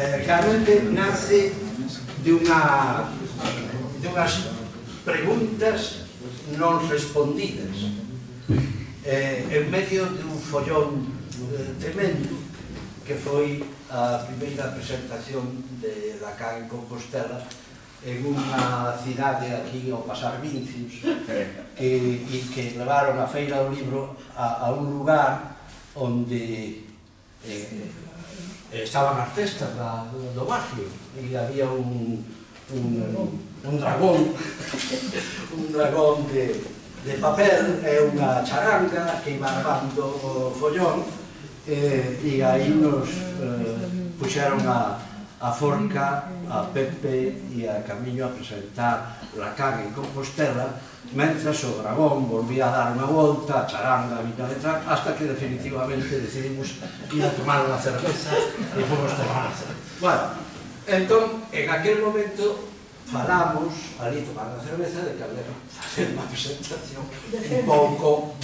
realmente nace dunhas preguntas non respondidas en medio dun follón tremendo que foi a primeira presentación de Lacan en Compostela en unha cidade aquí ao pasar Vincius e que levaron a Feira do Libro a un lugar onde estaban as festas do barrio e había un dragón de papel e unha charanga que iba armando o follón e aí nos puxeron a Forca, a Pepe e a Camiño a presentar Lacan en Compostela, mentras o dragón volvía a dar unha volta, a charanga a mitad detrás, hasta que definitivamente decidimos ir a tomar unha cerveza e fomos tomar a cerveza. Bueno, entón, en aquel momento falamos ali tomando a cerveza de que había que facer unha presentación un pouco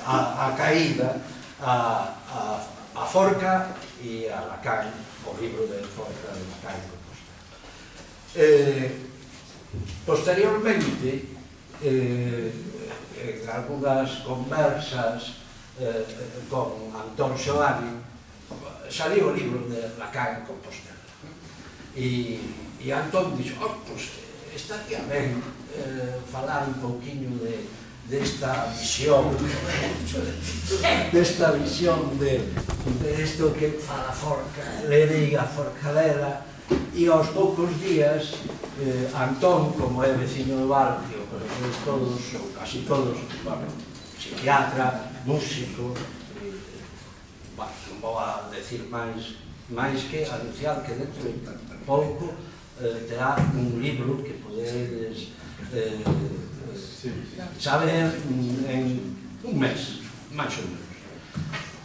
a caída a Forca e a Lacan, o libro de Forca de Lacan en Compostela. Posteriormente, en algunhas conversas con Antón Xoani, saliu o libro de Lacan en Compostela. E Antón dixo, pois estaría ben falar un pouquiño desta visión de isto que fala Forca, lerei a Forcadela, e aos poucos días Antón, como é veciño do barrio, pero todos, ou casi todos, psiquiatra, músico, non vou a decir máis que anunciar que dentro de pouco terá un libro que podedes saber en un mes, máis ou menos.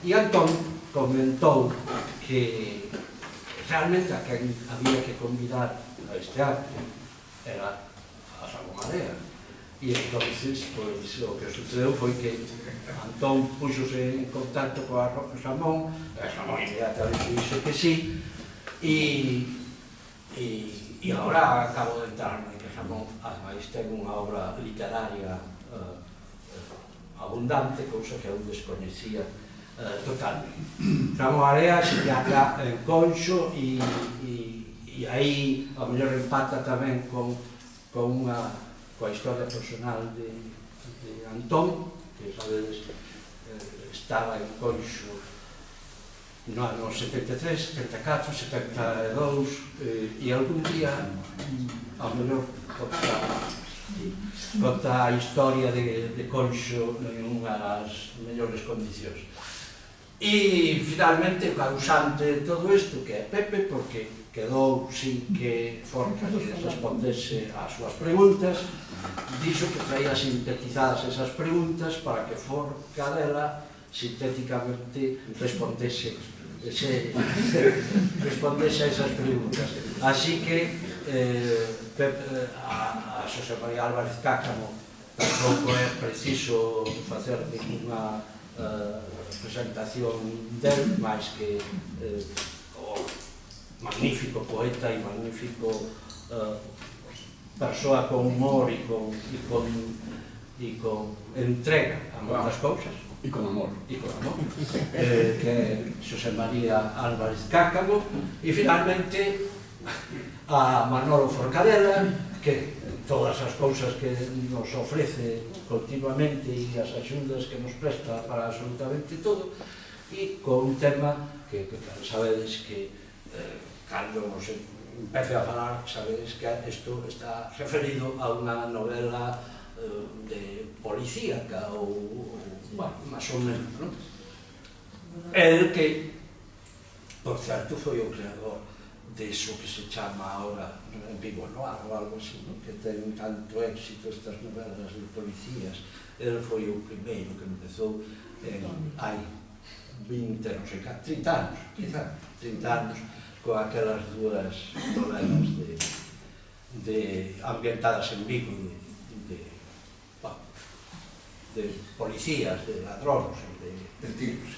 E Antón comentou que realmente a quen había que convidar a este acto era a Ramón Area. E entonces, pois, o que sucedeu foi que Antón puxose en contacto con Ramón, e Ramón inmediatamente dixo que sí, e agora acabo de enterarme que Ramón, ademais, ten unha obra literaria abundante, cousa que eu descoñecía totalmente. Ramón Area psiquiatra en Conxo e aí a mellor empata tamén con coa historia personal de Antón, que sabedes estaba en Conxo no ano 73, 74, 72 e algún día a mellor conta a historia de Conxo en unhas mellores condicións. E finalmente o causante de todo isto, que é Pepe, porque quedou sin que Forca respondese ás súas preguntas, dixo que traía sintetizadas esas preguntas para que Forcadela sintéticamente respondese a esas preguntas. Así que a Xosé María Álvarez Cáccamo tampouco é preciso facer ninguna presentación del, máis que o magnífico poeta e magnífico persoa con humor e con entrega a moitas cousas. E con amor. Que é Xosé María Álvarez Cáccamo, e finalmente a Manolo Forcadela, que todas as cousas que nos ofrece continuamente e as axudas que nos presta para absolutamente todo, e con un tema que sabedes que cando nos empece a falar, sabedes que isto está referido a unha novela de policíaca ou, bueno, máis ou menos, non? El que, por certo, foi o creador deso que se chama ahora Vivo Noir ou algo así, que ten tanto éxito estas novelas de policías. El foi o primeiro que empezou hai 20, non sei, 30 anos, quizá, 30 anos, con aquelas dúas novelas ambientadas en Vigo, policías, de ladróns, De tiros.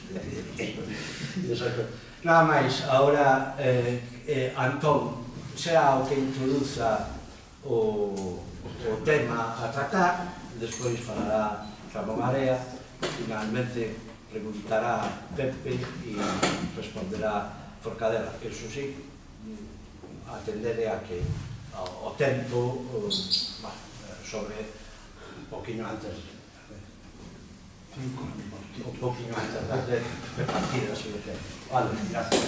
Nada máis, agora Antón será o que introduza o tema a tratar, despois falará Ramón Area, finalmente preguntará Pepe e responderá Forcadela. Eso sí, atendere a que o tempo sobre un poquinho antes, un poquinho antes de partida, si o tempo. Vale, gracias.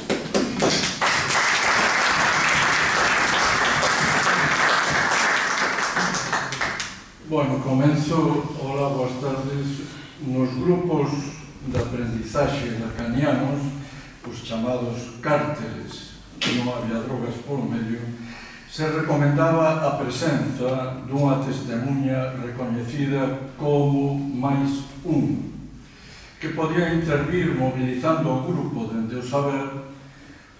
Bueno, comenzo, hola, boas tardes. Nos grupos de aprendizaxe lacanianos, os chamados cárteles, non había drogas polo medio, se recomendaba a presenza dunha testemunha recoñecida como máis un, que podía intervir mobilizando o grupo dende o saber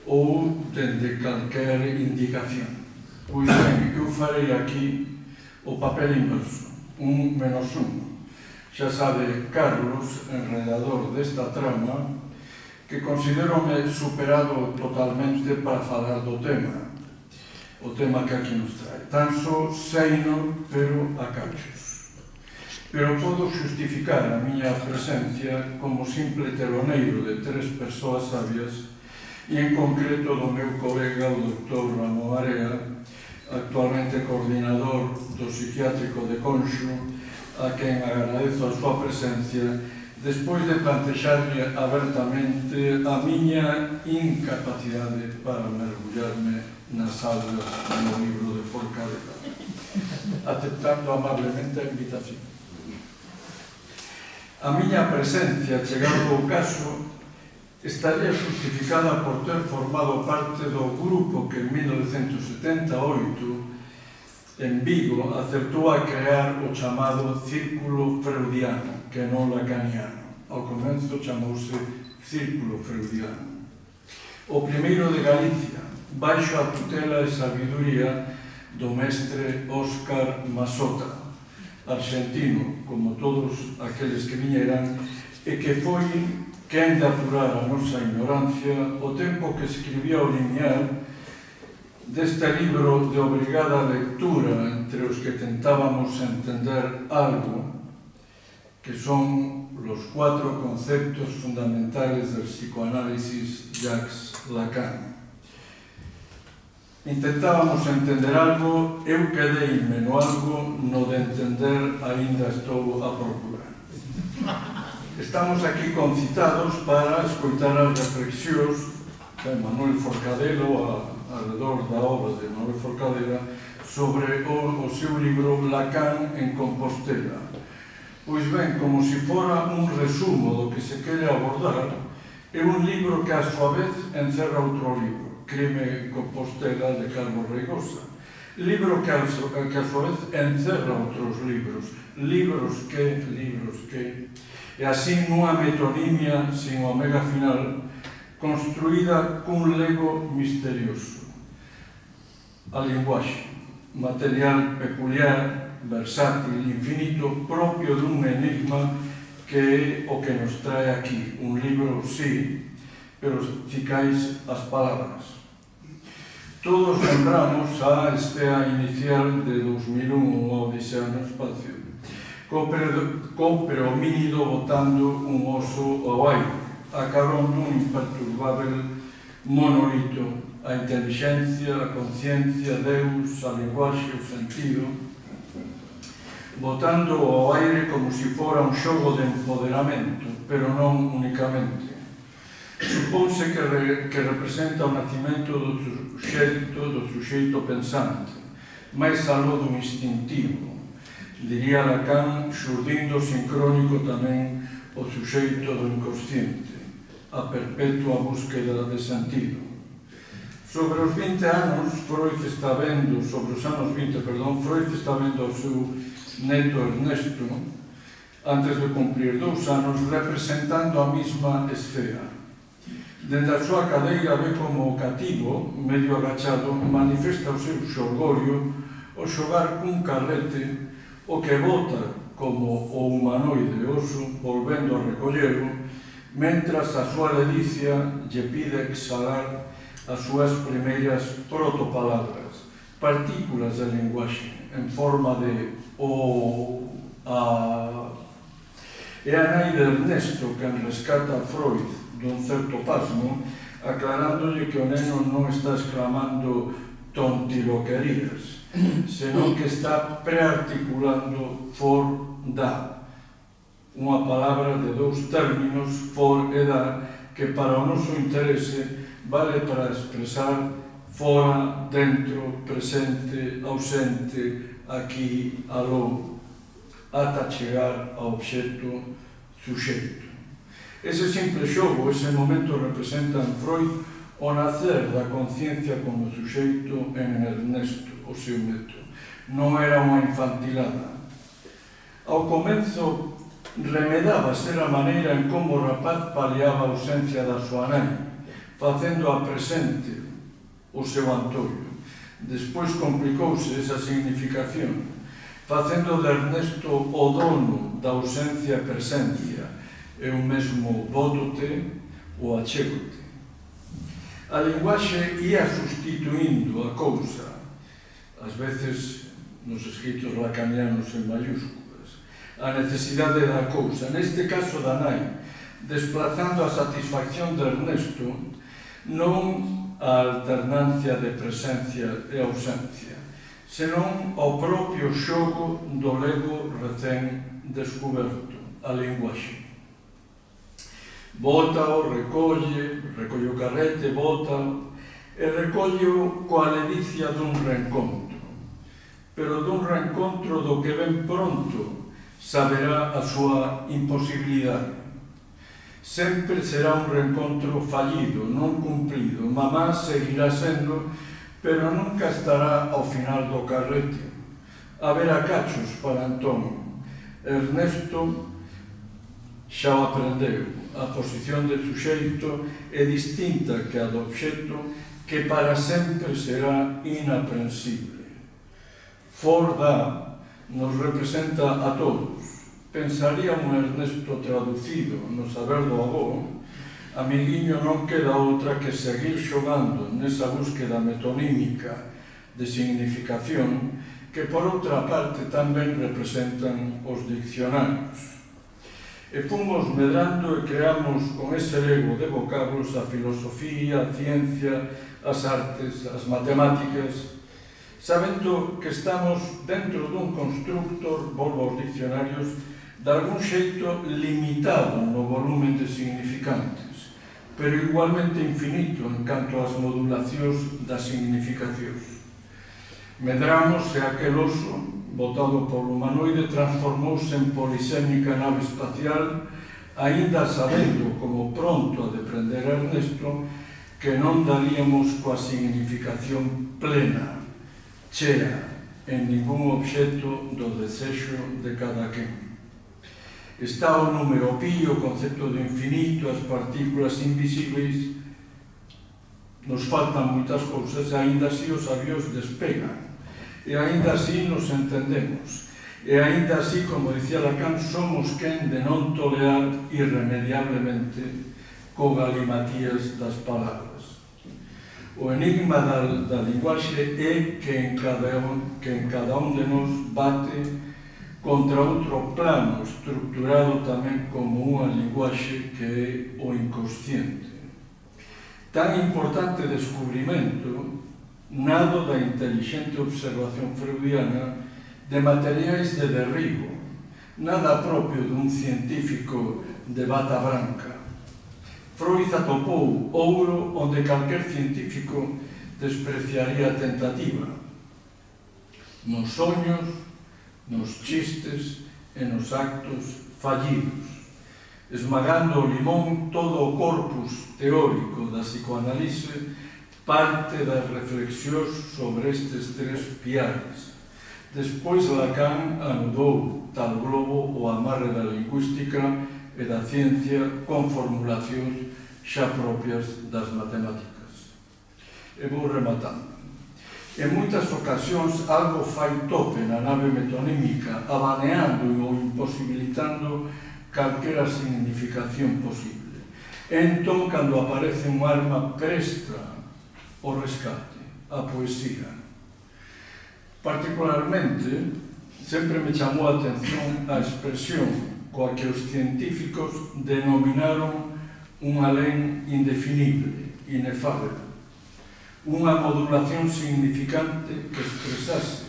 ou dende calquer indicación. Pois ben, eu farei aquí o papel inverso, 1 menos 1. Xa sabe Carlos, enredador desta trama, que considerome superado totalmente para falar do tema, o tema que aquí nos trae. Tan só seino, pero a cachos. Pero podo justificar a miña presencia como simple teloneiro de 3 persoas sabias e en concreto do meu colega, o Dr. Ramón Area, actualmente coordinador do psiquiátrico de Conxo, a quen agradezo a súa presencia despois de plantexarme abertamente a miña incapacidade para mergullarme nas salas do libro de Forcadela, aceptando amablemente a invitación. A miña presencia, chegado o caso, estaría justificada por ter formado parte do grupo que en 1978 en Vigo acertou a crear o chamado Círculo Freudiano, que non lacaniano. Ao comezo chamouse Círculo Freudiano. O primeiro de Galicia, baixo a tutela e sabiduría do mestre Óscar Masota, argentino, como todos aqueles que viñeran, e que foi quen de apurar a nosa ignorancia o tempo que escribía o lineal deste libro de obrigada lectura entre os que tentábamos entender algo, que son los 4 conceptos fundamentales del psicoanálisis Jacques Lacan. Intentábamos entender algo, eu quedeime no algo, no de entender aínda estou a procurar. Estamos aquí concitados para escoitar as reflexións de Manuel Forcadelo alrededor da obra de Manuel Forcadela sobre o seu libro Lacan en Compostela. Pois ben, como se fora un resumo do que se quere abordar, é un libro que a súa vez encerra outro libro, Crime en Compostela de Carlos Reigosa. Libro que a súa vez encerra outros libros que, e así nunha metonimia sin omega final, construída cun lego misterioso. A linguaxe, material peculiar, versátil, infinito, propio dun enigma que é o que nos trae aquí. Un libro, sí, pero ficais as palabras. Todos lembramos a estea inicial de 2001, unha odisea no espacio, co predomínio botando un oso ao aire, a carón dun imperturbável monolito, a inteligencia, a conciencia, Deus, a linguaxe, o sentido, botando ao aire como se fora un xogo de empoderamento, pero non únicamente. Supónse que representa o nacimento do suxeito pensante, máis aló do instintivo. Diría Lacan, xurdindo sincrónico tamén o suxeito do inconsciente, a perpetua búsqueda de sentido. Sobre os 20 anos, Freud está vendo ao seu neto Ernesto, antes de cumprir 2 anos, representando a mesma esfera. Dende a súa cadeira ve como o cativo, medio agachado, manifesta o seu xorgorio ao xogar cun carrete o que bota como o humanoide oso volvendo a recollelo, mentras a súa ledicia lle pide exhalar as súas primeiras protopalabras, partículas de linguaxe, en forma de o, a... É a nai de Ernesto quen rescata a Freud dun certo pasmo, aclarándolle que o neno non está exclamando tontiloquerías, senón que está prearticulando for da, unha palabra de dous términos, for e da, que para o noso interese vale para expresar fora, dentro, presente, ausente, aquí, aló, ata chegar ao obxecto suxeito. Ese simple xogo, ese momento representa en Freud o nacer da conciencia como suxeito en Ernesto, o seu neto. Non era unha infantilada. Ao comenzo, remedaba ser a maneira en como o rapaz paliaba a ausencia da súa nai, facendo a presente o seu Antonio. Despois complicouse esa significación, facendo de Ernesto o dono da ausencia e presencia, e o mesmo bótote ou achégote. A linguaxe ia sustituindo a cousa, ás veces nos escritos lacanianos en mayúsculas, a necesidade da cousa, neste caso da nai, desplazando a satisfacción de Ernesto non a alternancia de presencia e ausencia, senón ao propio xogo do lego recén descuberto, a linguaxe. Bótao, recolle o carrete, bótao, e recolle coa ledicia dun reencontro, pero dun reencontro do que ben pronto saberá a súa imposibilidade. Sempre será un reencontro fallido, non cumplido. Mamá seguirá sendo, pero nunca estará ao final do carrete. Haberá cachos para Antón. Ernesto xa o aprendeu. A posición de suxeito é distinta que a do obxecto, que para sempre será inaprensible. Forda nos representa a todos. Pensaría un Ernesto traducido no saber do avó, amiguiño non queda outra que seguir xogando nesa búsqueda metonímica de significación que, por outra parte, tamén representan os diccionarios. E fomos medrando e creamos con ese lego de vocablos a filosofía, a ciencia, as artes, as matemáticas, sabendo que estamos dentro dun constructor, volvo aos diccionarios, de algún xeito limitado no volumen de significantes, pero igualmente infinito en canto ás modulacións das significacións. Medramos se aquel oso, botado por humanoide, transformouse en polisémica nave espacial, aínda sabendo, como pronto a deprender Ernesto, que non daríamos coa significación plena, chea, en ningún obxecto do desexo de cada quen. Está o número pi, o concepto do infinito, as partículas invisibles. Nos faltan moitas cousas, e aínda así os avións despegan. E aínda así nos entendemos. E aínda así, como dicía Lacan, somos quen de non tolear irremediablemente co galimatías das palabras. O enigma da linguaxe é que en cada un de nos bate contra outro plano estructurado tamén como unha linguaxe que é o inconsciente. Tan importante descubrimento nado da intelixente observación freudiana de materiais de derribo, nada propio dun científico de bata branca. Freud atopou ouro onde calquer científico despreciaría a tentativa. Nos soños, nos chistes e nos actos fallidos, esmagando o limón todo o corpus teórico da psicoanalise, parte das reflexións sobre estes tres piares. Despois Lacan anudou tal globo o amarre da lingüística e da ciencia con formulacións xa propias das matemáticas. E vou rematando. En moitas ocasións algo fai tope na nave metonímica, abaneando ou imposibilitando calquera significación posible. Entón, cando aparece un alma presta o rescate, a poesía. Particularmente, sempre me chamou a atención a expresión coa que os científicos denominaron un alén indefinible, inefable. Unha modulación significante que expresase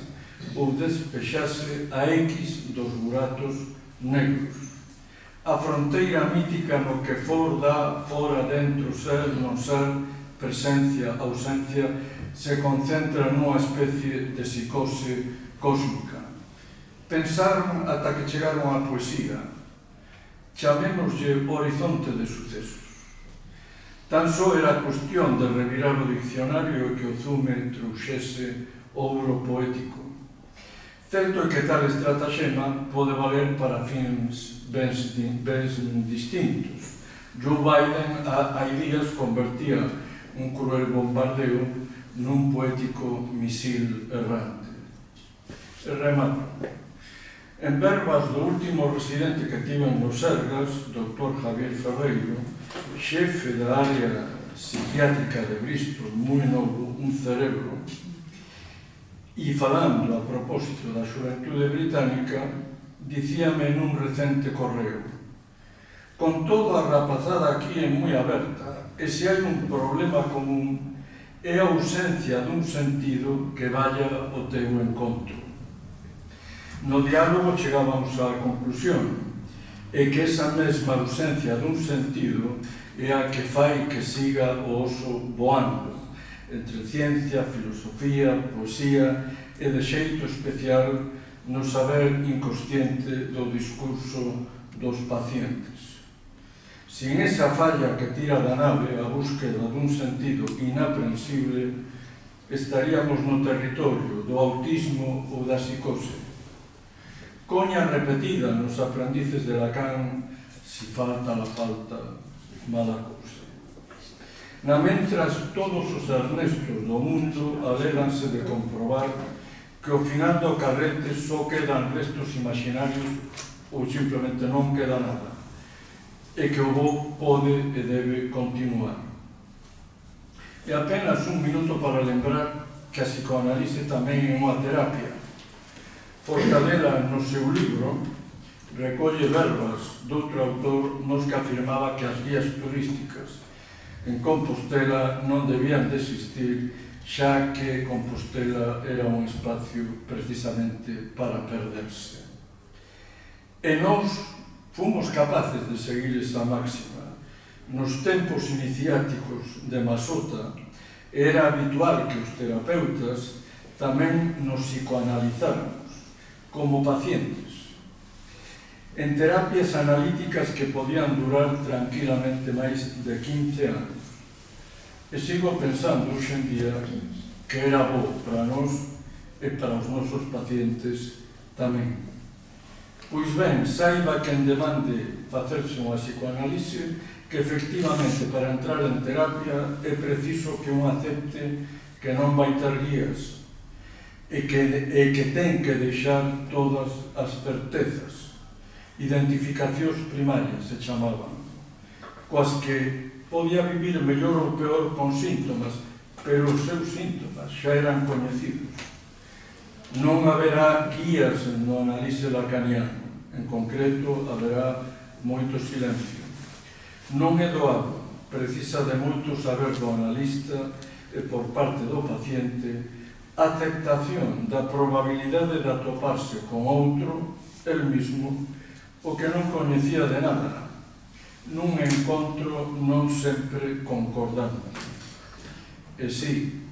ou despexase a X dos buratos negros. A fronteira mítica no que for dá, fora, dentro, ser, non ser, presencia, ausencia, se concentra nunha especie de psicose cósmica. Pensaron ata que chegaron á poesía. Chamémoslle horizonte de sucesos. Tan só era cuestión de revirar o diccionario e que o zume trouxese ouro poético. Certo é que tal estratagema pode valer para fins ben distintos. Joe Biden hai días convertía un cruel bombardeo nun poético misil errante. Remato. En verbas do último residente que tiven nos Sergas, Dr. Javier Ferreiro, xefe da área psiquiátrica de Bristol, moi novo, un cerebro, e falando a propósito da xuventude británica, dicíame nun recente correo: con toda a rapazada aquí é moi aberta, e se hai un problema común é a ausencia dun sentido que vaya o teu encontro. No diálogo chegábamos á conclusión é que esa mesma ausencia dun sentido é a que fai que siga o oso voando entre ciencia, filosofía, poesía e de xeito especial no saber inconsciente do discurso dos pacientes. Sin esa falla que tira da nave a búsqueda dun sentido inaprensible, estaríamos no territorio do autismo ou da psicose. Coña repetida nos aprendices de Lacan: si falta la falta, mala cousa. Na mentras, todos os Ernestos do mundo aléganse de comprobar que ao final do carrete só quedan restos imaginarios ou simplemente non queda nada, e que o bo pode e debe continuar. E apenas un minuto para lembrar que a psicoanálise tamén é unha terapia. Forcadela, no seu libro, recolle verbas doutro autor nos que afirmaba que as guías turísticas en Compostela non debían de existir, xa que Compostela era un espacio precisamente para perderse. E nós fomos capaces de seguir esa máxima. Nos tempos iniciáticos de Masota era habitual que os terapeutas tamén nos psicoanalizáramos como pacientes, en terapias analíticas que podían durar tranquilamente máis de 15 anos. E sigo pensando hoxe en día que era bo para nós e para os nosos pacientes tamén. Pois ben, saiba quen demande facerse unha psicoanálise que efectivamente para entrar en terapia é preciso que un acepte que non vai ter guías e que ten que deixar todas as certezas, identificacións primarias se chamaban, coas que podía vivir mellor ou peor con síntomas, pero os seus síntomas xa eran coñecidos. Non haberá guías no análise lacaniano, en concreto haberá moito silencio. Non é doado, precisa de moito saber do analista e por parte do paciente a aceptación da probabilidade de atoparse con outro, el mismo, o que non coñecía de nada, nun encontro non sempre concordante. E si,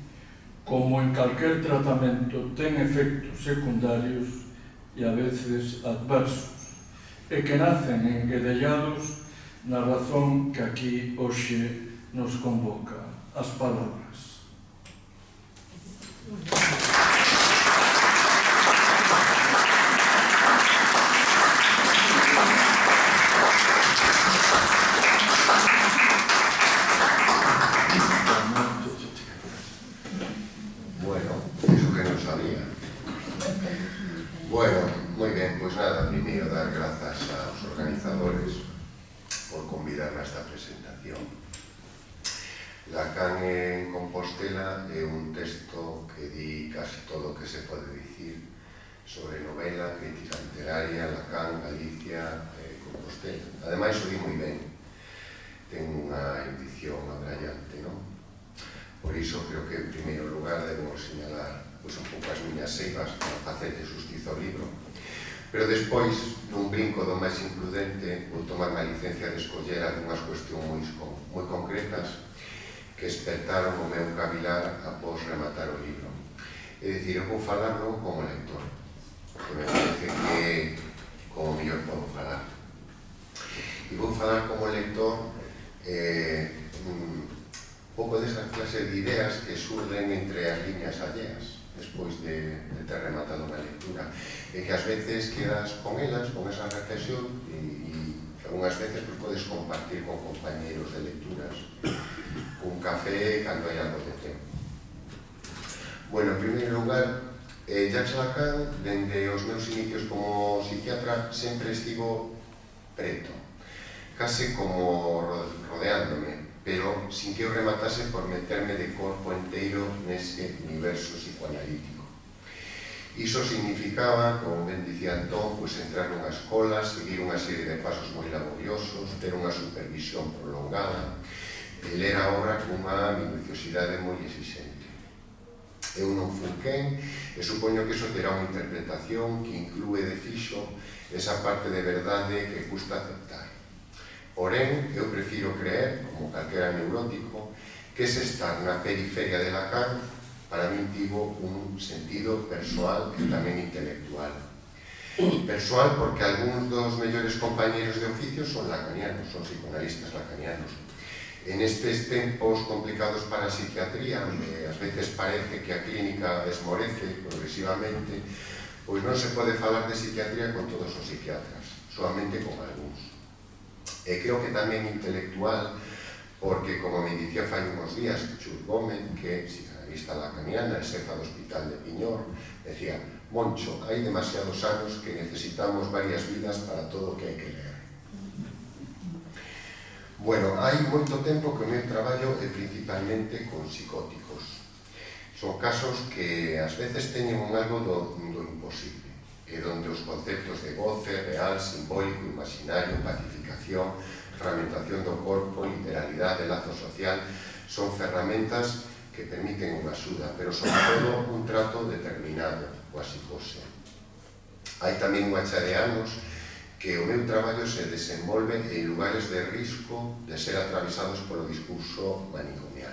como en calquer tratamento, ten efectos secundarios e a veces adversos, e que nacen enguedellados na razón que aquí hoxe nos convoca, as palabras. Bueno. María. Bueno, moi ben, pois nada, primeiro dar grazas aos organizadores por convidarme a esta presentación. Lacan en Compostela é un texto que di casi todo o que se pode dicir sobre novela, crítica literaria, Lacan, Galicia e Compostela. Ademais, o di moi ben. Ten unha edición abrallante, non? Por iso, creo que en primeiro lugar debemos señalar pois un pouco as miñas seivas para facerlle justiza ao libro. Pero despois, nun brinco do máis imprudente, vou tomar a licencia de escoller algunhas cuestións moi concretas que despertaron o meu cavilar após rematar o libro. É dicir, eu vou falarlo como lector, que me parece que é como mellor podo falar. E vou falar como lector un pouco desa clase de ideas que surden entre as liñas alleas despois de ter rematado unha lectura, e que ás veces quedas con elas, con esa reflexión, e algunhas veces podes compartir con compañeros de lecturas un café cando hai algo de tempo. Bueno, en primeiro lugar, Jacques Lacan, dende os meus inicios como psiquiatra, sempre estivo preto, case como rodeándome, pero sin que eu rematase por meterme de corpo inteiro nese universo psicoanalítico. Iso significaba, como ben dicía Antón, pois entrar nunha escola, seguir unha serie de pasos moi laboriosos, ter unha supervisión prolongada, e ler a obra cunha minuciosidade moi exixente. Eu non fui quen, e supoño que iso terá unha interpretación que inclúe de fixo esa parte de verdade que custa aceptar. Porén, eu prefiro creer, como calquera neurótico, que ese estar na periferia de Lacan para min tivo un sentido persoal e tamén intelectual. Persoal porque algúns dos mellores compañeros de oficio son lacanianos, son psicoanalistas lacanianos. En estes tempos complicados para a psiquiatría, onde ás veces parece que a clínica desmorece progresivamente, pois non se pode falar de psiquiatría con todos os psiquiatras, solamente con algúns. E creo que tamén intelectual, porque, como me dicía fai uns días Chur Gómez, que é psicanalista lacaniana e xefa do Hospital de Piñor, decía: Moncho, hai demasiados anos que necesitamos varias vidas para todo o que hai que ler. Bueno, hai moito tempo que o meu traballo é principalmente con psicóticos. Son casos que ás veces teñen un algo do imposible, e donde os conceptos de goce, real, simbólico, imaginario, pacificación, fragmentación do corpo, literalidade, lazo social, son ferramentas que permiten unha axuda, pero sobre todo un trato determinado coa psicose. Hai tamén unha cha de anos que o meu traballo se desenvolve en lugares de risco de ser atravesados polo discurso manicomial,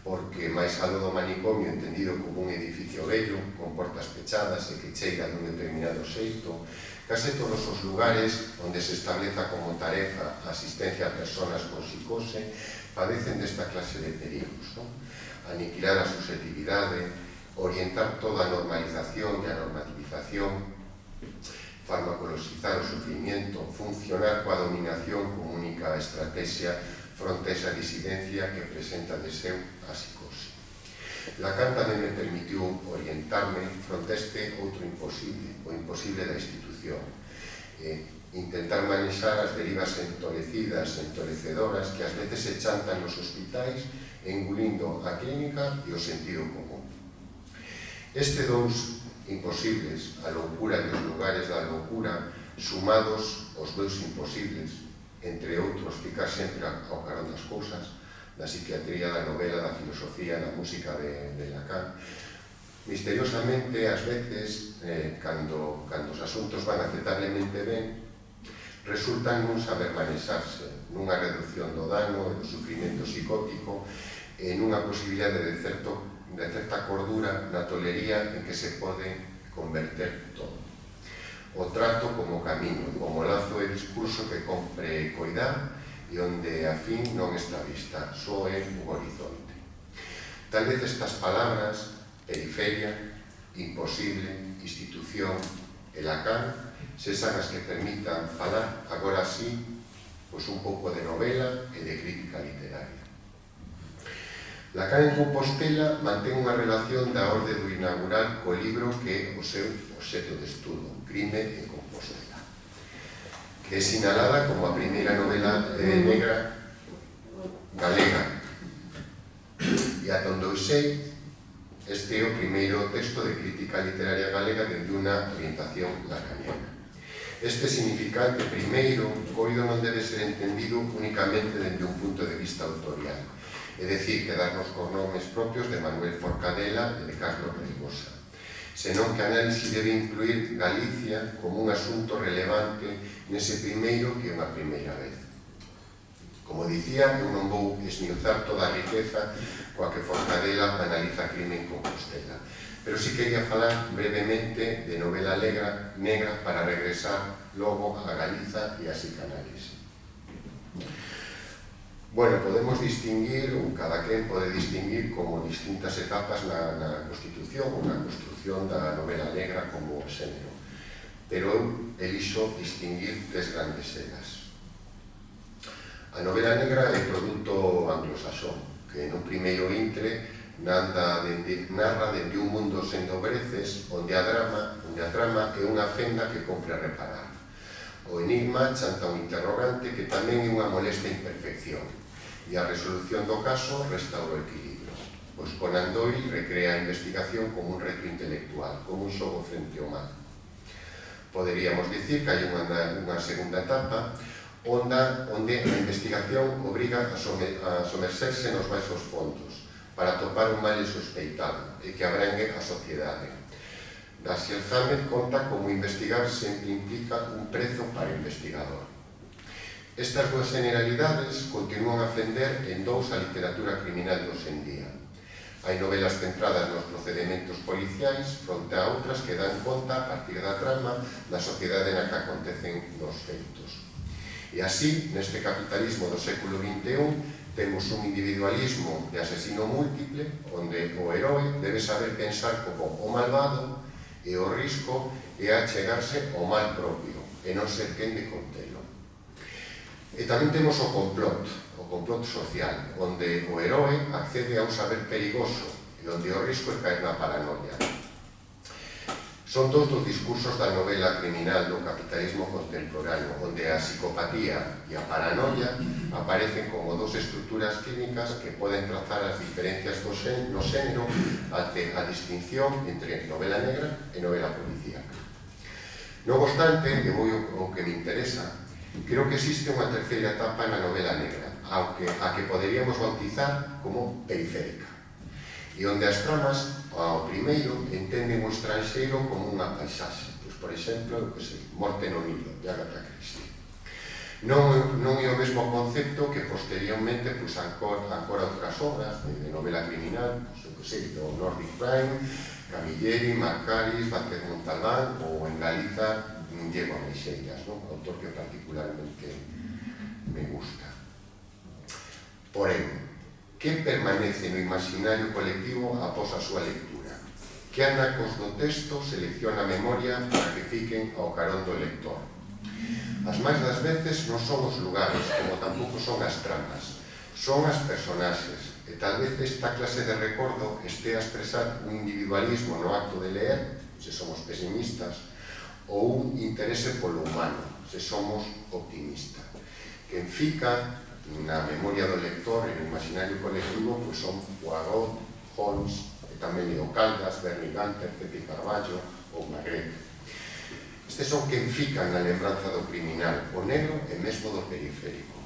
porque máis algo do manicomio entendido como un edificio bello, con portas pechadas e que cheira dun determinado xeito, case todos os lugares onde se estableza como tarefa a asistencia a persoas con psicose padecen desta clase de perigos, non? Aniquilar a susceptibilidade, orientar toda a normalización e a normativización, farmacologizar o sufrimiento, funcionar coa dominación como única estrategia fronte a esa disidencia que presenta de seu a psicose. Lacan tamén me permitiu orientarme fronte a este outro imposible, o imposible da institución. Intentar manexar as derivas entolecidas, entolecedoras, que ás veces se chantan nos hospitais, engulindo a clínica e o sentido común. Este dous imposibles, a loucura e os lugares da loucura, sumados aos dous imposibles, entre outros, ficar sempre ao carón das cousas, da psiquiatría, da novela, da filosofía, da música de Lacan. Misteriosamente, ás veces, cando os asuntos van aceptablemente ben, resultan nun saber manexarse, nunha reducción do dano e do sufrimento psicótico, e nunha posibilidade de certa cordura na tolería en que se pode converter todo. O trato como camiño, como lazo e discurso que compre coidar e onde a fin non está vista, só é un horizonte. Tal vez estas palabras, periferia, imposible, institución e Lacan, sexan as que permitan falar, agora sí, pois un pouco de novela e de crítica literaria. Lacan en Compostela mantén unha relación da orde do inaugural co libro que é o seu obxecto de estudo, Crime en Compostela, que é sinalada como a primeira novela negra galega. E ata onde eu sei, este é o primeiro texto de crítica literaria galega dende unha orientación lacaniana. Este significante primeiro coido non debe ser entendido únicamente dende un punto de vista autorial, é dicir, quedarnos cos nomes propios de Manuel Forcadela e de Carlos Reigosa, senón que a análise debe incluir Galicia como un asunto relevante nese primeiro que é unha primeira vez. Como dicía, eu non vou esmiuzar toda a riqueza coa que Forcadela analiza Crime en Compostela, pero sí quería falar brevemente de novela negra para regresar logo a Galiza e a psicanálise. Bueno, podemos distinguir, ou cada quen pode distinguir como distintas etapas na constitución ou na construcción da novela negra como xénero, pero eu elixo distinguir tres grandes eras. A novela negra é produto anglosaxón, que no primeiro intre narra dende un mundo sen dobreces onde a trama é unha fenda que compre reparar. O enigma chanta un interrogante que tamén é unha molesta imperfección, e a resolución do caso restaura o equilibrio, pois Conan Doyle recrea a investigación como un reto intelectual, como un xogo frente ao mal. Poderíamos dicir que hai unha segunda etapa onde a investigación obriga a somerxerse nos baixos fondos para topar un mal insospeitado e que abrangue a sociedade. Dashiell Hammett conta como investigar sempre implica un prezo para o investigador. Estas dúas generalidades continúan a fender en dous a literatura criminal de hoxe en día. Hai novelas centradas nos procedimentos policiais fronte a outras que dan conta, a partir da trama, da sociedade na que acontecen os feitos. E así, neste capitalismo do século XXI, temos un individualismo de asesino múltiple, onde o heroe debe saber pensar como o malvado e o risco é achegarse ao mal propio, e non ser quen de contelo. E tamén temos o complot social, onde o heroe accede a un saber perigoso e onde o risco é caer na paranoia. Son dous dos discursos da novela criminal do capitalismo contemporáneo, onde a psicopatía e a paranoia aparecen como dos estruturas clínicas que poden trazar as diferencias no xénero ante a distinción entre novela negra e novela policíaca. Non obstante, e vou ao que me interesa, creo que existe unha terceira etapa na novela negra, a que poderíamos bautizar como periférica, e onde as tramas, ao primeiro, entenden o estranxeiro como unha paisaxe, pois, por exemplo, Morte no Nilo, de Agatha Christie. Non é o mesmo concepto que posteriormente ancora outras obras de novela criminal, do Nordic Crime, Camilleri, Marcaris, Vázquez Montalbán, ou en Galiza, Diego Ameixeiras, autor que particularmente me gusta. Porén, que permanece no imaginario colectivo após a súa lectura? Que anacos do texto selecciona a memoria para que fiquen ao carón do lector? As máis das veces non son os lugares, como tampouco son as tramas, son as personaxes, e tal vez esta clase de recordo este a expresar un individualismo no acto de leer, se somos pesimistas, ou un interese polo humano, se somos optimistas. Quen fica na memoria do lector e no imaginario colectivo pois son Poirot, Holmes e tamén Leo Caldas, Bernie Gunter, Pepe Carballo ou Magritte. Estes son quen fican na lembranza do criminal, o negro e mesmo do periférico.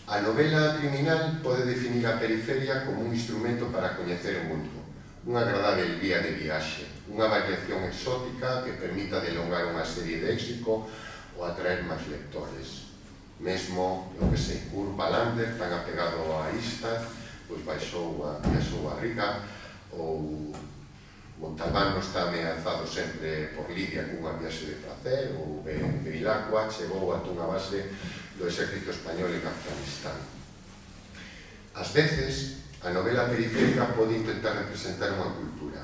A novela criminal pode definir a periferia como un instrumento para coñecer o mundo, unha agradable guía de viaxe, unha variación exótica que permita delongar unha serie de éxito ou atraer máis lectores. Mesmo, Kurt Wallander, tan apegado a Istad, pois viaxou a Riga, ou Montalbán non está ameazado sempre por Lidia cunha viaxe de placer, ou Bevilacqua chegou a unha base do exército español en Afganistán. Ás veces, a novela periférica pode intentar representar unha cultura,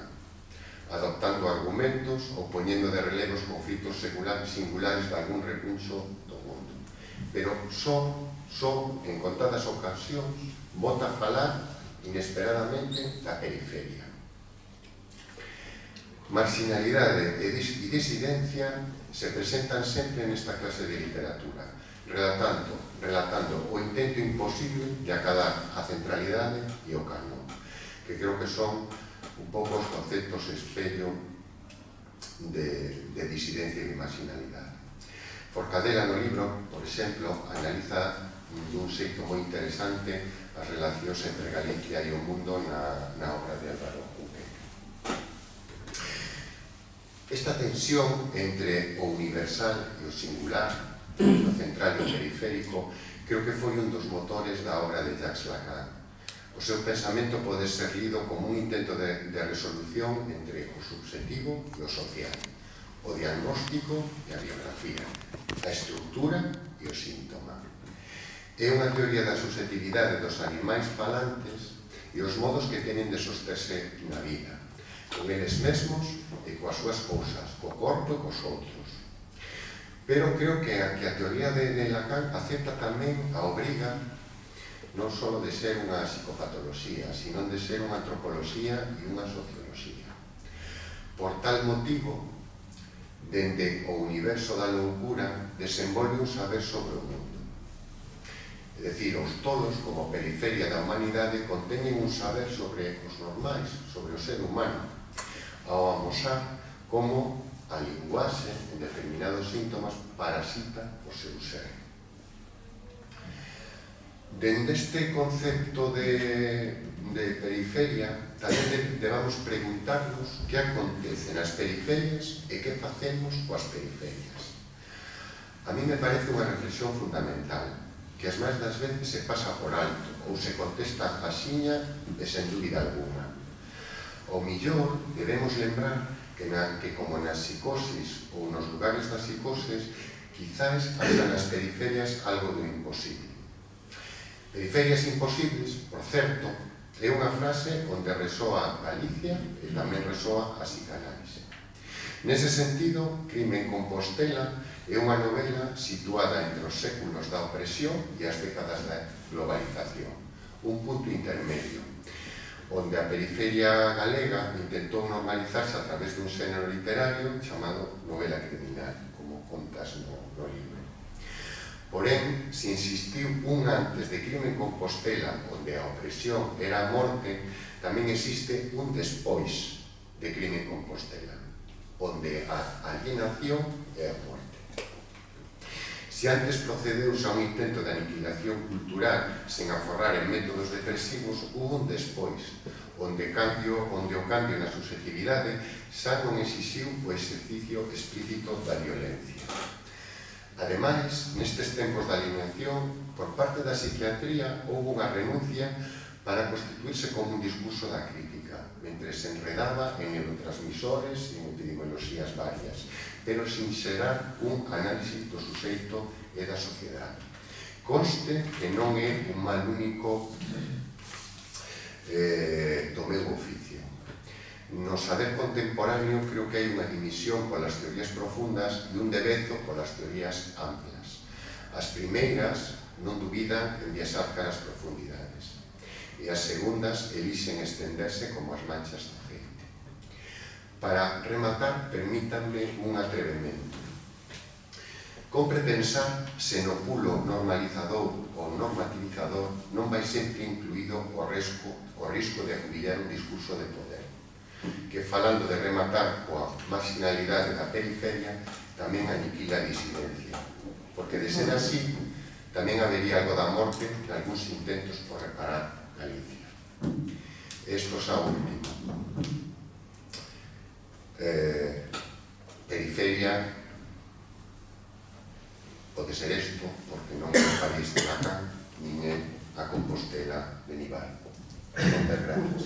adoptando argumentos ou poñendo de relevo os conflitos singulares de algún recuncho do mundo. Pero só en contadas ocasións bota a falar inesperadamente, da periferia. Marginalidade e disidencia se presentan sempre nesta clase de literatura, relatando o intento imposible de acadar a centralidade e o canon, que creo que son un pouco os conceptos espello de disidencia e de marginalidade. Forcadela no libro, por exemplo, analiza dun xeito moi interesante as relacións entre Galicia e o mundo na obra de Álvaro Cunqueiro. Esta tensión entre o universal e o singular, o central e o periférico, creo que foi un dos motores da obra de Jacques Lacan. O seu pensamento pode ser lido como un intento de resolución entre o subjetivo e o social, o diagnóstico e a biografía, a estructura e o síntoma. É unha teoría da susceptibilidade dos animais falantes e os modos que teñen de sosterse na vida, con eles mesmos e coas súas cousas, co corpo e cos outros. Pero creo que a teoría de Lacan acepta tamén a obriga non só de ser unha psicopatoloxía, sino de ser unha antropoloxía e unha socioloxía. Por tal motivo, dende o universo da loucura, desenvolve un saber sobre o mundo. É dicir, os tolos, como periferia da humanidade, conteñen un saber sobre os normais, sobre o ser humano, ao amosar como a linguaxe en determinados síntomas parasita o seu ser. Dende este concepto de periferia, tamén debamos preguntarnos que acontece nas periferias e que facemos coas periferias. A mí me parece unha reflexión fundamental, que as máis das veces se pasa por alto ou se contesta axiña e sen dúbida alguna. O millor debemos lembrar que como nas psicosis ou nos lugares das psicoses, quizás hasta nas periferias algo do imposible. Periferias imposibles, por certo, é unha frase onde resoa Galicia e tamén resoa a psicanálise. Nese sentido, Crime en Compostela é unha novela situada entre os séculos da opresión e as décadas da globalización, un punto intermedio, onde a periferia galega intentou normalizarse a través dun xénero literario chamado novela criminal, como contas no libro. Porén, se insistiu un antes de Crime en Compostela, onde a opresión era a morte, tamén existe un despois de Crime en Compostela, onde a alienación é a morte. Se antes procedeuse a un intento de aniquilación cultural sen aforrar en métodos depresivos, hubo un despois, onde o cambio na susceptibilidade xa non exixiu o exercicio explícito da violencia. Ademais, nestes tempos de alienación, por parte da psiquiatría, houve unha renuncia para constituirse como un discurso da crítica, mentre se enredaba en neurotransmisores e en epidemioloxías varias, pero sin xerar un análisis do suxeito e da sociedade. Conste que non é un mal único do meu oficio. No saber contemporáneo creo que hai unha división polas teorías profundas e un debezo polas teorías amplas. As primeiras non dubidan en viaxar cara as profundidades e as segundas elixen estenderse como as manchas do aceite. Para rematar, permítanme un atrevemento. Compre pensar se no pulo normalizador ou normativizador non vai sempre incluído o risco de acubillar un discurso de poder, que falando de rematar coa marginalidade da periferia tamén aniquila a disidencia, porque de ser así tamén habería algo da morte de algúns intentos por reparar Galicia. Esto xa último. Periferia pode ser isto, porque non é París de Lacan, nin é a Compostela de Nival. Moitas gracias.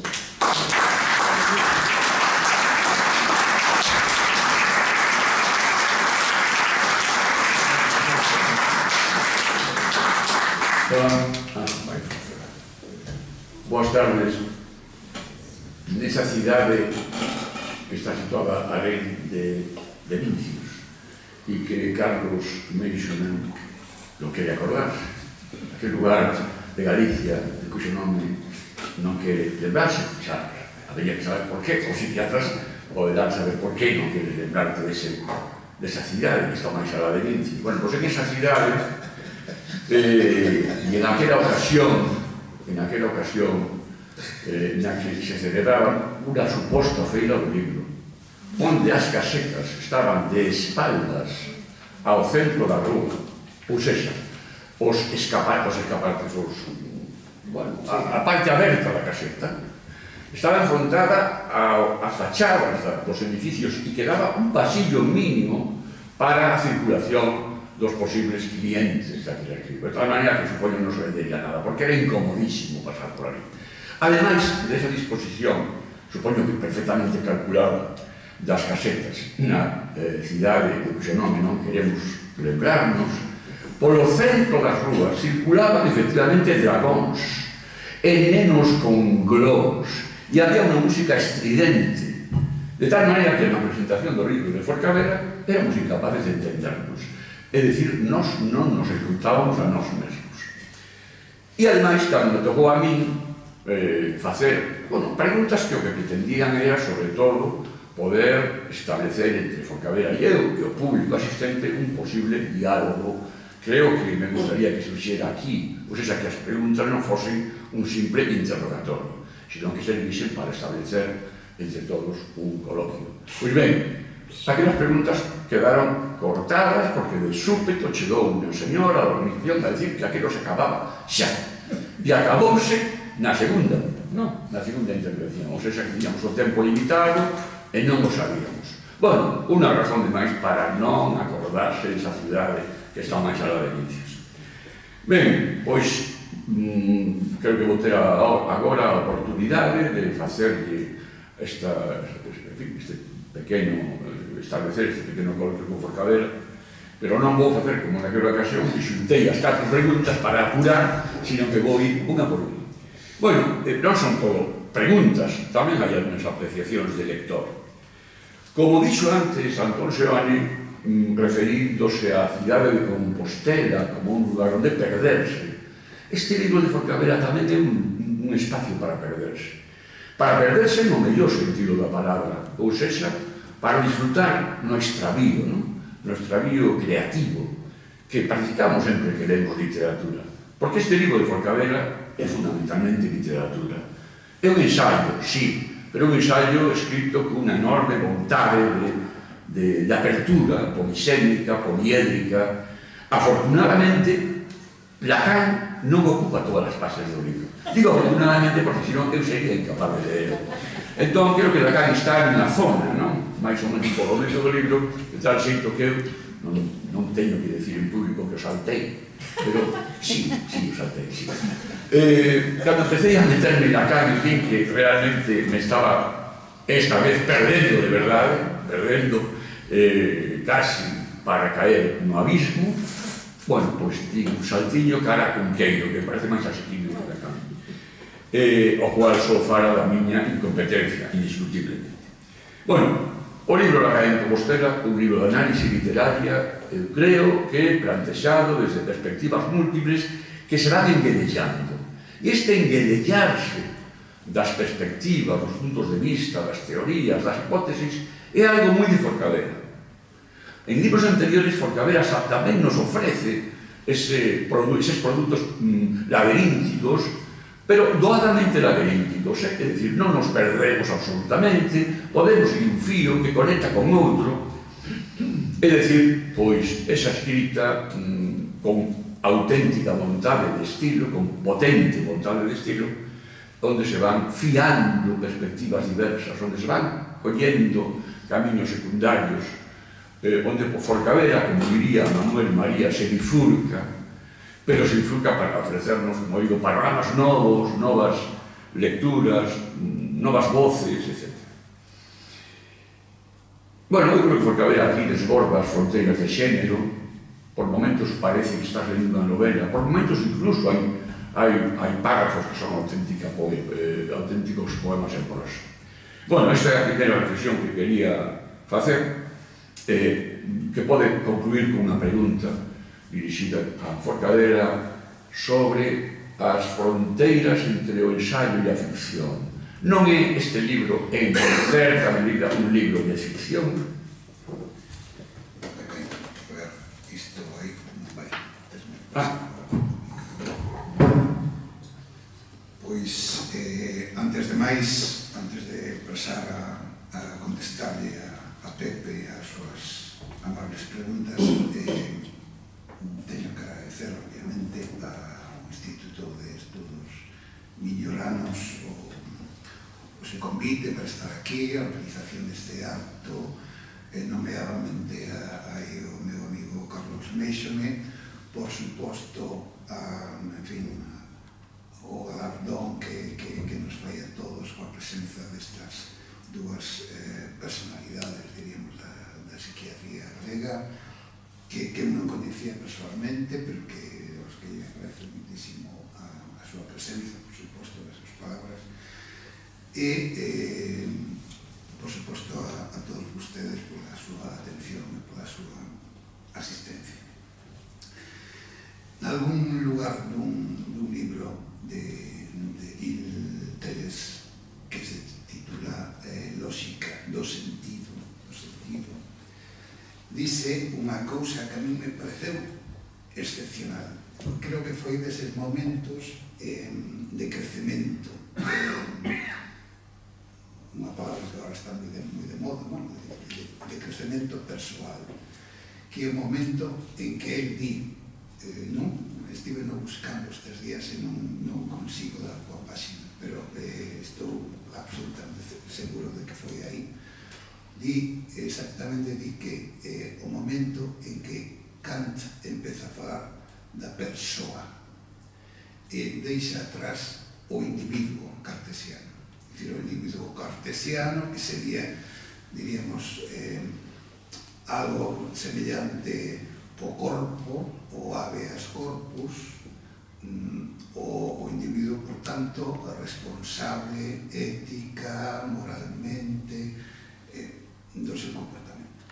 Boas tardes. Nesa cidade que está situada alén de Vincios e que Carlos Meixo non lo quere acordar, aquel lugar de Galicia de cuxo nome non quere lembrarse, xa, habría que saber por qué, os psiquiatras poderán saber por qué non quere lembrarte desa cidade que está máis alá de Lince. Bueno, pois en esa cidade, e en aquela ocasión, na que se celebraba unha suposta feira do libro, onde as casetas estaban de espaldas ao centro da rúa, ou seja, os escapartes, a parte aberta da caseta, estaba enfrontada ás fachadas dos edificios e quedaba un pasillo mínimo para a circulación dos posibles clientes daquela escriba. De tal maneira que, supoño, non se vendería nada, porque era incomodísimo pasar por ali. Ademais desa disposición, supoño que perfectamente calculada, das casetas na cidade de cuxo nome non queremos lembrarnos, polo centro das rúas circulaban efectivamente dragóns e nenos con globos, e había unha música estridente, de tal maneira que na presentación do libro de Forcadela éramos incapaces de entendernos, é dicir, nós non nos escutábamos a nós mesmos. E ademais, cando tocou a min facer, preguntas que o que pretendían era, sobre todo, poder establecer entre Forcadela e eu e o público asistente un posible diálogo. Creo que me gustaría que surxiera aquí, ou seja, que as preguntas non fosen un simple interrogatorio, sino que servisen para establecer entre todos un coloquio. Pois ben, aquelas preguntas quedaron cortadas porque de súpeto chegou unha señora da organización a decir que aquilo se acababa xa. E acabouse na segunda intervención, ou seja, que tiñamos o tempo limitado e non o sabíamos. Bueno, unha razón de máis para non acordarse desa cidade que está máis alá de Lince. Ben, pois, creo que vou ter agora a oportunidade de facerlle este pequeno, establecer este pequeno coloquio con Forcadela, pero non vou facer como naquela ocasión que xuntei as 4 preguntas para apurar, sino que vou ir unha por unha. Bueno, non son todo preguntas, tamén hai algunhas apreciacións de lector. Como dixo antes Antón Seoane, referíndose á cidade de Compostela como un lugar onde perderse, este libro de Forcadela tamén é un espacio para perderse. Para perderse no mellor sentido da palabra, ou seja, para disfrutar no extravío, no extravío creativo, que practicamos sempre que leemos literatura. Porque este libro de Forcadela é fundamentalmente literatura. É un ensaio, sí, pero un ensaio escrito con unha enorme vontade de apertura polisémica, poliédrica. Afortunadamente, Lacan non ocupa todas as páxinas do libro. Digo afortunadamente porque senón eu sería incapaz de leer. Entón, creo que Lacan está en unha zona, máis ou menos polo medio do libro, de tal xeito que eu non teño que decir en público que o saltei, pero sí, o saltei, sí. Cando empecé a meterme en Lacan, vi que realmente me estaba esta vez perdendo de verdade, casi para caer no abismo. Bueno, pois digo un saltiño cara a Cunqueiro, que parece máis asequible que Lacan, o cual só fala da miña incompetencia, indiscutiblemente. Bueno, o libro Lacan en Compostela, un libro de análise literaria, eu creo que plantexado desde perspectivas múltiples que se van enguedellando. E este enguedellarse das perspectivas, dos puntos de vista, das teorías, das hipótesis, é algo moi de Forcadela. En libros anteriores, Forcadela tamén nos ofrece eses produtos laberínticos, pero doadamente laberínticos, é dicir, non nos perdemos absolutamente, podemos ir un fío que conecta con outro, é dicir, pois, esa escrita con auténtica vontade de estilo, con potente vontade de estilo, onde se van fiando perspectivas diversas, onde se van collendo camiños secundarios, onde Forcadela, como diría Manuel María, se bifurca, pero se bifurca para ofrecernos, como digo, panoramas novos, novas lecturas, novas voces, etc. Bueno, eu creo que Forcadela aquí desborda as fronteiras de xénero, por momentos parece que estás lendo unha novela, por momentos incluso hai párrafos que son auténticos poemas en prosa. Bueno, esta é a primeira reflexión que quería facer, que pode concluir con unha pregunta dirixida a Forcadela sobre as fronteiras entre o ensaio e a ficción. Non é este libro, en certa medida, un libro de ficción? Isto vai... Pois, antes de máis, antes de pasar a contestarle a Pepe as súas amables preguntas, teño que agradecer, obviamente, ao Instituto de Estudos Milloranos o se convite para estar aquí, a organización deste acto, nomeadamente ao meu amigo Carlos Meixome, por suposto, en fin, o galardón que nos fai a todos coa presenza destas dúas personalidades, diríamos, da psiquiatría galega, que eu non coñecía personalmente, pero que os que lle agradezo muitísimo a súa presenza, por suposto, as súas palabras, e, por suposto, a todos ustedes pola súa atención e pola súa asistencia. En algún lugar dun libro de Il Teles que se titula Lógica do sentido, dice unha cousa que a mí me pareceu excepcional. Creo que foi deses momentos de crecemento, unha palabra que agora está moi de moda, de crecemento persoal, que é o momento en que el di, non? Estive buscando estes días e non consigo dar coa página, pero estou absolutamente seguro de que foi aí. Exactamente di que o momento en que Kant empeza a falar da persoa e deixa atrás o individuo cartesiano. É dicir, o individuo cartesiano que sería, diríamos, algo semellante ao corpo, o habeas corpus, o individuo, por tanto, responsable, ética, moralmente, do seu comportamento.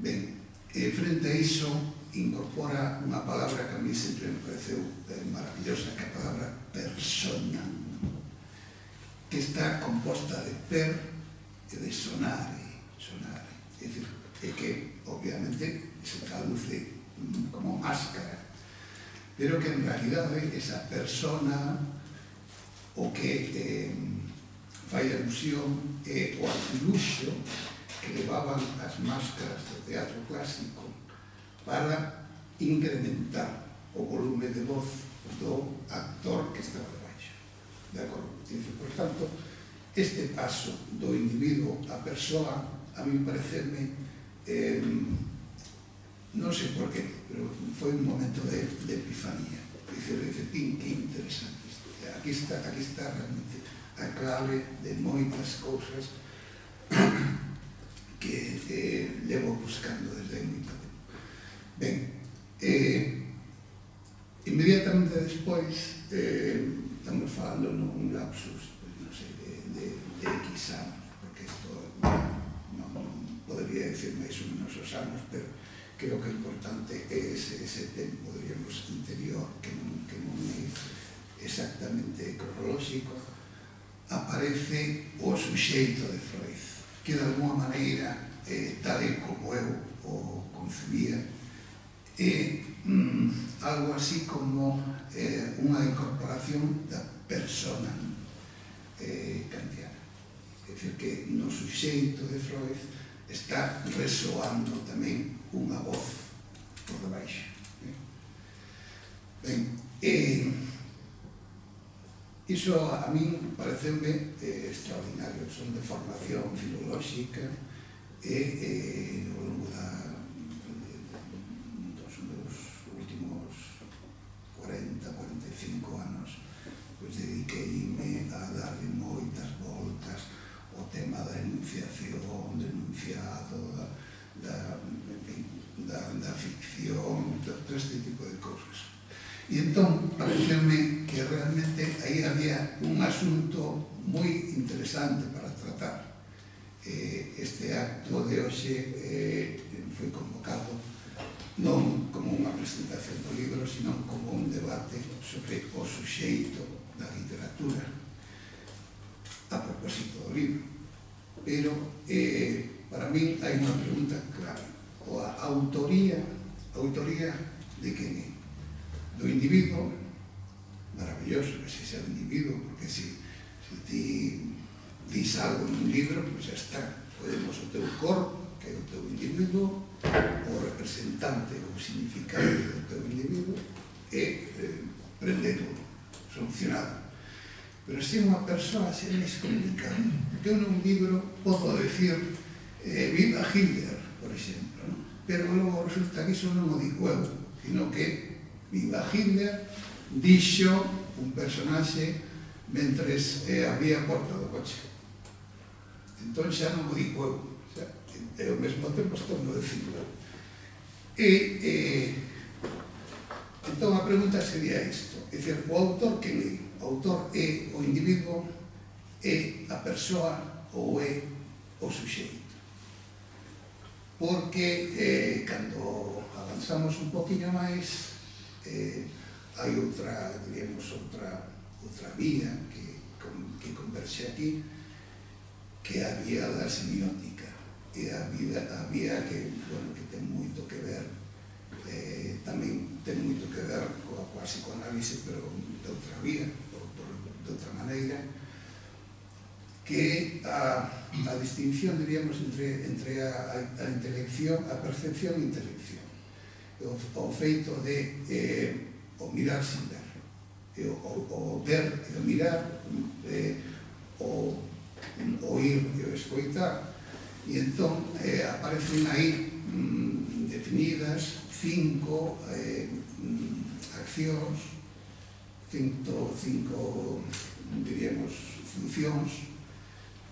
Ben, frente a iso, incorpora unha palabra que a mí sempre me pareceu maravillosa, que é a palabra persona, que está composta de per e de sonare. É dicir, que obviamente se traduce como máscara, pero que en realidade esa persona o que fai alusión é o artiluxo que levaban as máscaras do teatro clásico para incrementar o volume de voz do actor que estaba debaixo. De acordo? Por tanto, este paso do individuo á persoa a mí pareceme, non sei por qué, pero foi un momento de epifanía. Dice, que interesante isto. Aquí está realmente a clave de moitas cousas que levo buscando desde moito tempo. Ben, inmediatamente despois estamos falando nun lapsus, non sei, de X anos, porque isto non podería decir máis ou menos os anos, pero creo que o importante é ese tempo, diríamos, interior, que non é exactamente cronolóxico. Aparece o suxeito de Freud, que de alguma maneira, tal e como eu o concebía, é algo así como unha incorporación da persona kantiana. É dicir, que no suxeito de Freud está resoando tamén unha voz por debaixo. Ben, iso a min pareceume extraordinario. Son de formación filolóxica e ao longo dos meus últimos 40-45 anos dediqueime a darle moitas voltas ao tema da enunciación, do enunciado, da ficción, todo este tipo de cousas. E entón, pareceume que realmente aí había un asunto moi interesante para tratar. Este acto de hoxe foi convocado non como unha presentación do libro, sino como un debate sobre o suxeito da literatura a propósito do libro. Pero, para min, hai unha pregunta clave. A autoría de quen é? Do individuo, maravilloso que sexa do individuo, porque se ti dis algo nun libro, pois xa está. Podemos o teu corpo, que é o teu individuo, o representante, o significante do teu individuo, e prendelo, solucionado. Pero se unha persoa se é máis complicado. Porque eu nun libro podo decir viva Hitler, por exemplo, non? Pero logo resulta que iso non o digo eu, sino que viva Hitler dixo un personaxe mentres abría a porta do coche. Entón xa non o digo eu, e ao mesmo tempo estou no decirlo. Entón a pregunta sería isto, é dicir, o autor que lee? O autor é o individuo, é a persoa ou é o suxeito? Porque cando avanzamos un poquinho máis, hai outra, diríamos, outra vía que converxe aquí, que é a vía da semiótica, e a vía que ten moito que ver, tamén ten moito que ver coa psicoanálise, pero de outra vía, de outra maneira, que a distinción, diríamos, entre a intelección, a percepción e intelección. O feito de o mirar sin ver, o ver e o mirar, o oír e o escoitar, e entón aparecen aí definidas 5 accións, 5, diríamos, funcións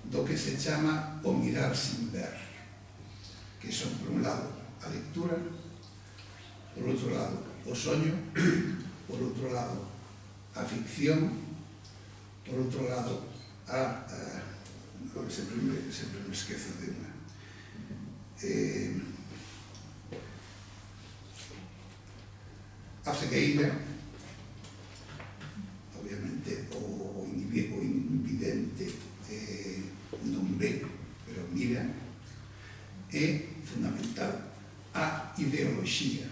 do que se chama o mirar sin ver, que son, por un lado, a lectura, por outro lado, o soño, por outro lado, a ficción, por outro lado, sempre me esquezo de unha. A cegueira, obviamente, o invidente non ve, pero mira, é fundamental a ideoloxía.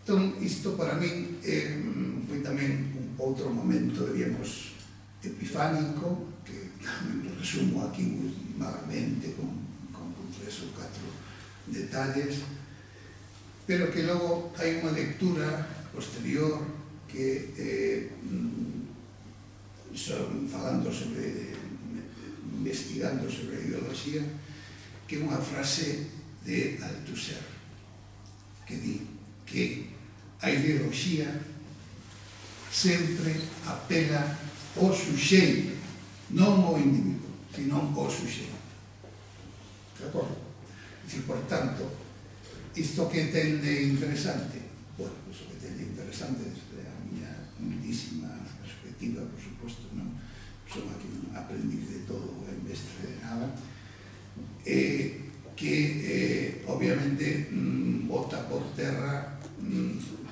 Entón, isto para min foi tamén un outro momento, diríamos, epifánico, que tamén lo resumo aquí moi malamente, con 3 ou 4 detalles, pero que logo hai unha lectura posterior que falando sobre, investigando sobre a ideoloxía, que é unha frase de Althusser, que di que a ideoloxía sempre apela ao suxeito, non ao individuo, sino ao suxeito. De acordo? É dicir, por tanto, isto que ten de interesante, bueno, iso que ten de interesante desde a miña humildísima perspectiva, por suposto, non son aquí un aprendiz de todo e mestre de nada, que obviamente bota por terra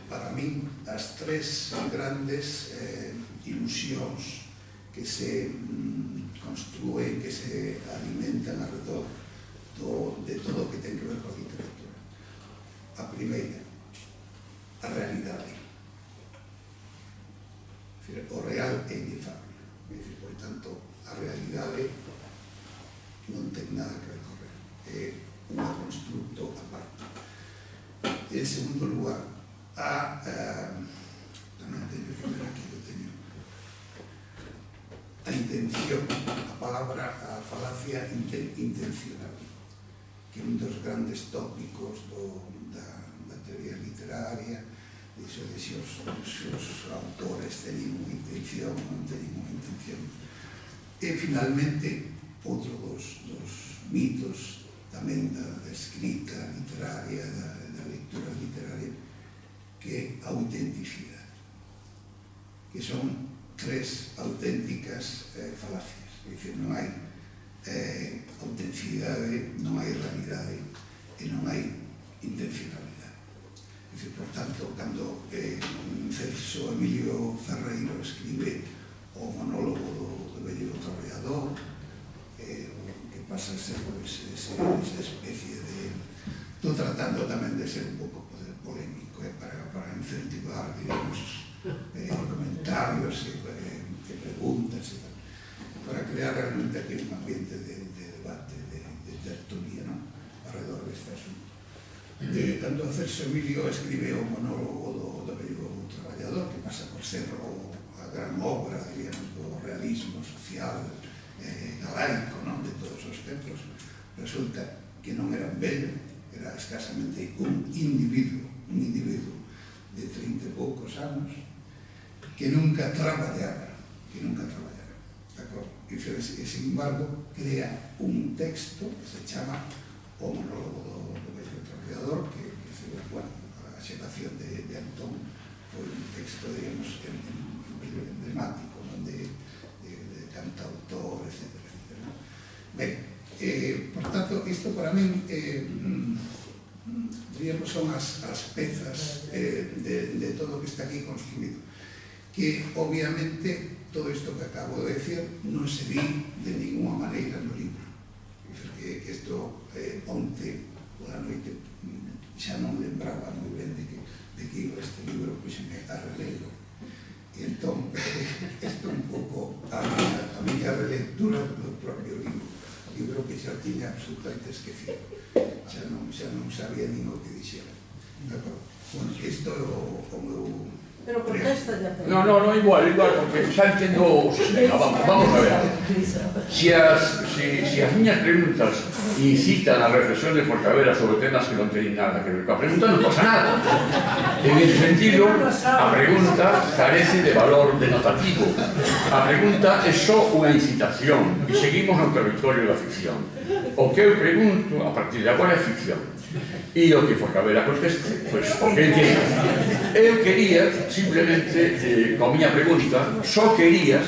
para min as 3 grandes ilusións que se construen, que se alimentan alrededor de todo o que ten que ver coa literatura. A primeira, a realidade. O real é inefable. Por tanto, a realidade non ten nada que ver co real. É un constructo aparte. En segundo lugar, tamén teño que ver aquí, eu teño a intención, a palabra, a falacia intencional, que é un dos grandes tópicos da teoría literaria, iso de se os autores teñen unha intención ou non teñen unha intención. E, finalmente, outro dos mitos tamén da escrita literaria, da lectura literaria, que é a autenticidade, que son 3 auténticas falacias. É dicir, non hai autenticidade, non hai realidade e non hai intencionalidade. Por tanto, cando Celso Emilio Ferreiro escribe o monólogo do vello traballador, que pasa a ser esa especie de... Estou tratando tamén de ser un pouco polémico, para incentivar, digamos, comentarios e preguntas, para crear realmente aquí un ambiente de debate, de tertulia, alrededor deste asunto. Cando Celso Emilio escribe o monólogo do vello traballador, que pasa por ser a gran obra, digamos, do realismo social galaico, de todos os tempos, resulta que non era un vello, era escasamente un individuo de 30 e poucos anos, que nunca traballara, de acordo? E, sin embargo, crea un texto que se chama o monólogo do vello traballador, que a xeración de Antón foi un texto, digamos, emblemático, de cantautor, etc. Ben, por tanto, isto para min, diríamos, son as pezas de todo o que está aquí construído, que obviamente todo isto que acabo de decir non se di de ninguna maneira no libro. Que isto onte pola noite xa non lembraba moi ben de que iba este libro, pois me a relelo. E entón, isto un pouco a miña relectura do propio libro que xa tiña absolutamente esquecido. Xa non sabía nin o que dixera. Bueno, isto é o meu... Pero contesta ya. No, igual, porque xa entendo o sistema. Vamos a ver. Si as miñas preguntas incitan a reflexión de Forcavera sobre temas que non teñen nada que ver coa pregunta, non pasa nada. En ese sentido, a pregunta carece de valor denotativo. A pregunta é só unha incitación e seguimos no territorio da ficción. O que eu pregunto, a partir de agora, é ficción. E o que Forcavera conteste, pois, o que entiendo. Eu quería, simplemente, coa miña pregunta, só quería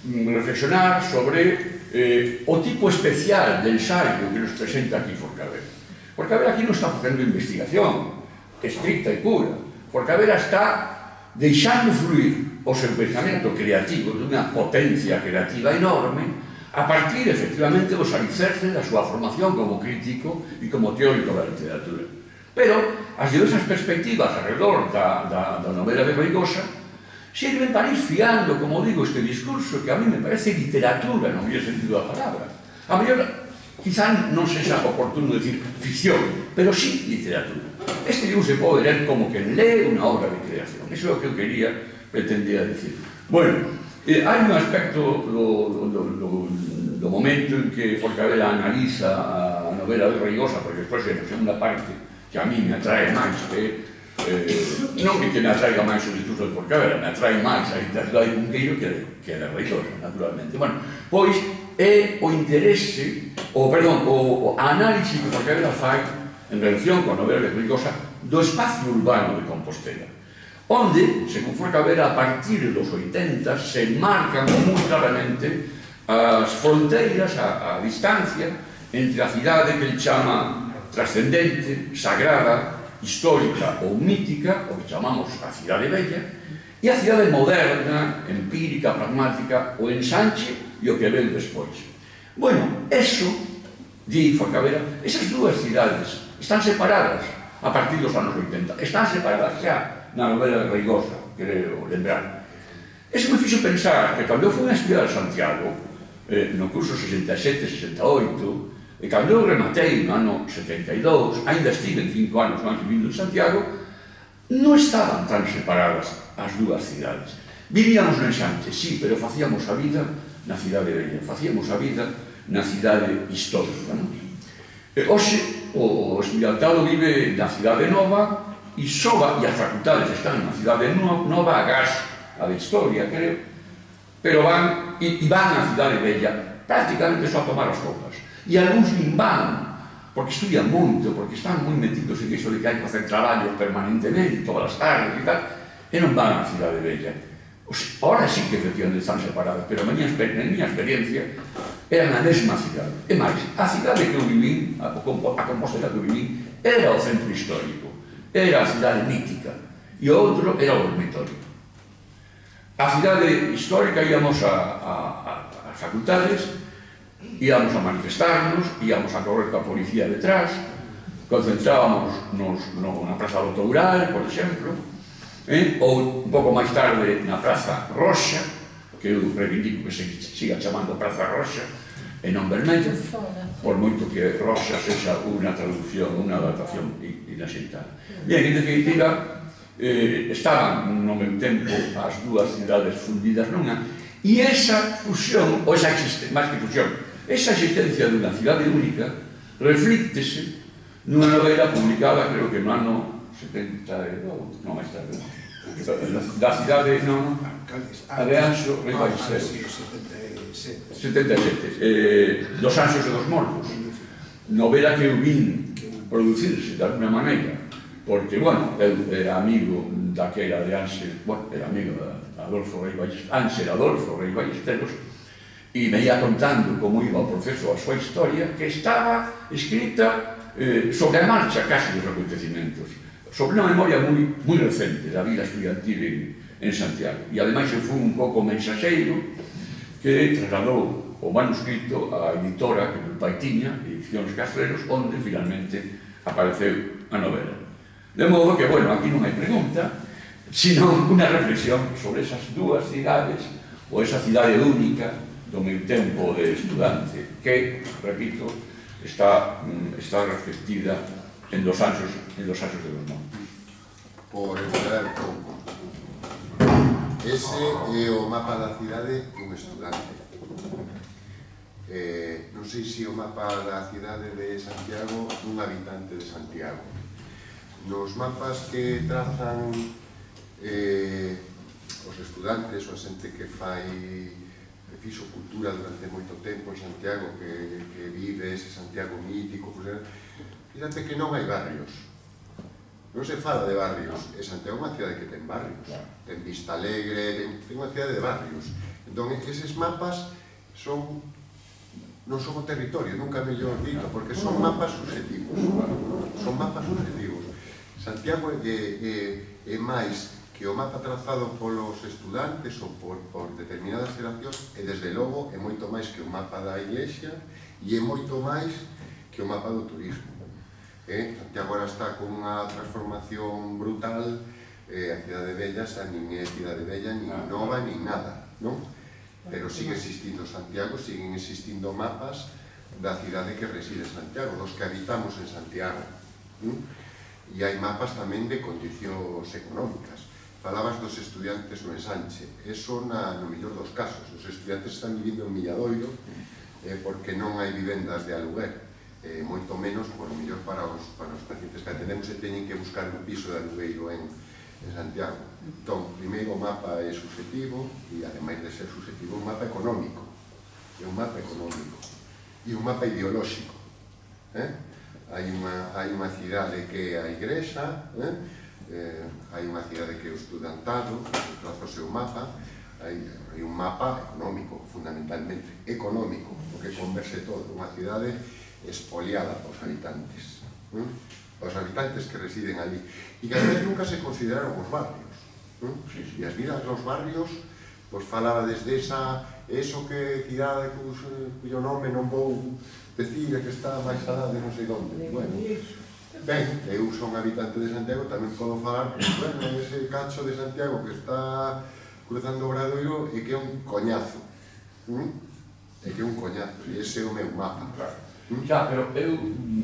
reflexionar sobre o tipo especial de ensaio que nos presenta aquí Forcavera. Forcavera aquí non está facendo investigación estricta e pura. Forcavera está deixando fluir o seu pensamento creativo dunha potencia creativa enorme a partir, efectivamente, dos alicerces da súa formación como crítico e como teórico da literatura. Pero as diversas perspectivas alrededor da novela de Reigosa sirven para ir fiando, como digo, este discurso que a mí me parece literatura, no mellor sentido da palabra. A mellor, quizá non sexa oportuno decir ficción, pero sí literatura. Este libro se pode ler como que lee unha obra de creación. Iso é o que eu quería, pretendía decir. Bueno, hai un aspecto do momento en que Forcavera analiza a novela de Reigosa, porque despois é na segunda parte que a mí me atrae máis, que non que me atraiga máis o discurso de Forcavera, me atrae máis a literatura de Cunqueiro que a de Reigosa, naturalmente. Bueno, pois é o interese, a análise que Forcavera fai en relación con a novela de Reigosa do espacio urbano de Compostela, onde, según Forcavera, a partir dos 80 se marcan moi claramente as fronteiras, a distancia entre a cidade que ele chama trascendente, sagrada, histórica ou mítica, o que chamamos a cidade bella, e a cidade moderna, empírica, pragmática, o ensanche e o que ven despois. Bueno, eso, di Forcavera, esas dúas cidades están separadas a partir dos anos 80, están separadas xa na novela de Reigosa, creo lembrar. Eso me fixo pensar que cando eu fui a estudiar a Santiago, no curso 67-68, e cando eu rematei no ano 72, ainda estive en 5 anos máis vivindo en Santiago, non estaban tan separadas as dúas cidades. Vivíamos no ensanche, sí, pero facíamos a vida na cidade bella, facíamos a vida na cidade histórica. Hoxe, o estudiantado vive na cidade nova, e Soba, e as facultades están na cidade nova, agás a de historia, creo, pero van á cidade bella prácticamente só a tomar as copas. E algúns nin van, porque estudian moito, porque están moi metidos en iso de que hai que facer traballos permanentemente, todas as tardes e tal, e non van á cidade bella. Ahora sí que efectivamente están separadas, pero na miña experiencia eran a mesma cidade. E máis, a cidade que eu vivín, a Compostela que eu vivín, era o centro histórico, era a cidade mítica, e o outro era o dormitorio. A cidade histórica íamos a facultades, íamos a manifestarnos, íamos a correr coa policía detrás, concentrábamos na Praza do Toural, por exemplo, ou un pouco máis tarde na Praza Roxa, que eu reivindico que se siga chamando Praza Roxa e non Vermello, por moito que Roxa sexa unha traducción, unha adaptación inaxeitada. Bien, en definitiva, estaban no meu tempo as dúas cidades fundidas nunha, e esa fusión, ou esa existencia, máis que fusión, esa existencia dunha cidade única reflíctese nunha novela publicada, creo que no ano 72, non máis tarde, da cidade, non, a de Anxo Rei Ballesteros, 77, dos Anxos e dos Mortos, novela que eu vin producirse de alguna maneira, porque, bueno, eu era amigo daquela de Ángel, bueno, era amigo de Adolfo Rei Ballesteros, Ángel Adolfo Rei Ballesteros, e me ia contando como iba o proceso a súa historia, que estaba escrita sobre a marcha casi dos acontecimentos, sobre unha memoria moi recente da vida estudiantil en Santiago. E ademais eu fui un pouco mensaxeiro que trasladou o manuscrito á editora que meu pai tiña, Edicións Castreros, onde finalmente apareceu a novela. De modo que, bueno, aquí non hai pregunta, sino unha reflexión sobre esas dúas cidades, ou esa cidade única do meu tempo de estudante, que, repito, está reflectida en Dos Anxos de los Montes. Por entrar pouco. Ese é o mapa da cidade dun estudante. Non sei se o mapa da cidade de Santiago dun habitante de Santiago. Nos mapas que trazan os estudantes ou a xente que fixo cultura durante moito tempo en Santiago, que vive ese Santiago mítico, fíjate que non hai barrios. Non se fala de barrios. E Santiago é unha cidade que ten barrios. Ten Vista Alegre, ten unha cidade de barrios. Entón, eses mapas non son o territorio, nunca mellor dito, porque son mapas subjetivos. Son mapas subjetivos. Santiago é máis que o mapa trazado polos estudantes ou por determinadas xeracións, e desde logo é moito máis que o mapa da Iglesia e é moito máis que o mapa do turismo. Santiago agora está con unha transformación brutal, a cidade bella xa nin é cidade bella, nin nova, nin nada, non? Pero sigue existindo Santiago, siguen existindo mapas da cidade que reside Santiago, dos que habitamos en Santiago. E hai mapas tamén de condicións económicas. Falabas dos estudiantes no ensanche, eso no mellor dos casos. Os estudiantes están vivindo en Milladoiro porque non hai vivendas de aluguer, moito menos, por mellor para os pacientes que atendemos e teñen que buscar un piso de alugueiro en Santiago. Entón, primeiro o mapa é subjetivo e, ademais de ser subjetivo, un mapa económico. É un mapa económico e un mapa ideolóxico. Hai unha cidade que é a Igrexa, hai unha cidade que é o estudantado, que traza o seu mapa, hai un mapa económico, fundamentalmente económico, o que converse todo, unha cidade expoliada aos habitantes, aos habitantes que residen ali, e que además nunca se consideraron os barrios, e as vidas dos barrios, pois falaba desde eso que cidade cuyo nome non vou decir que está máis alá de non sei onde. Bueno, ben, eu son habitante de Santiago, tamén podo falar, bueno, ese cacho de Santiago que está cruzando o Obradoiro e que é un coñazo, e que é un coñazo, e ese é o meu mapa. Xa, pero eu,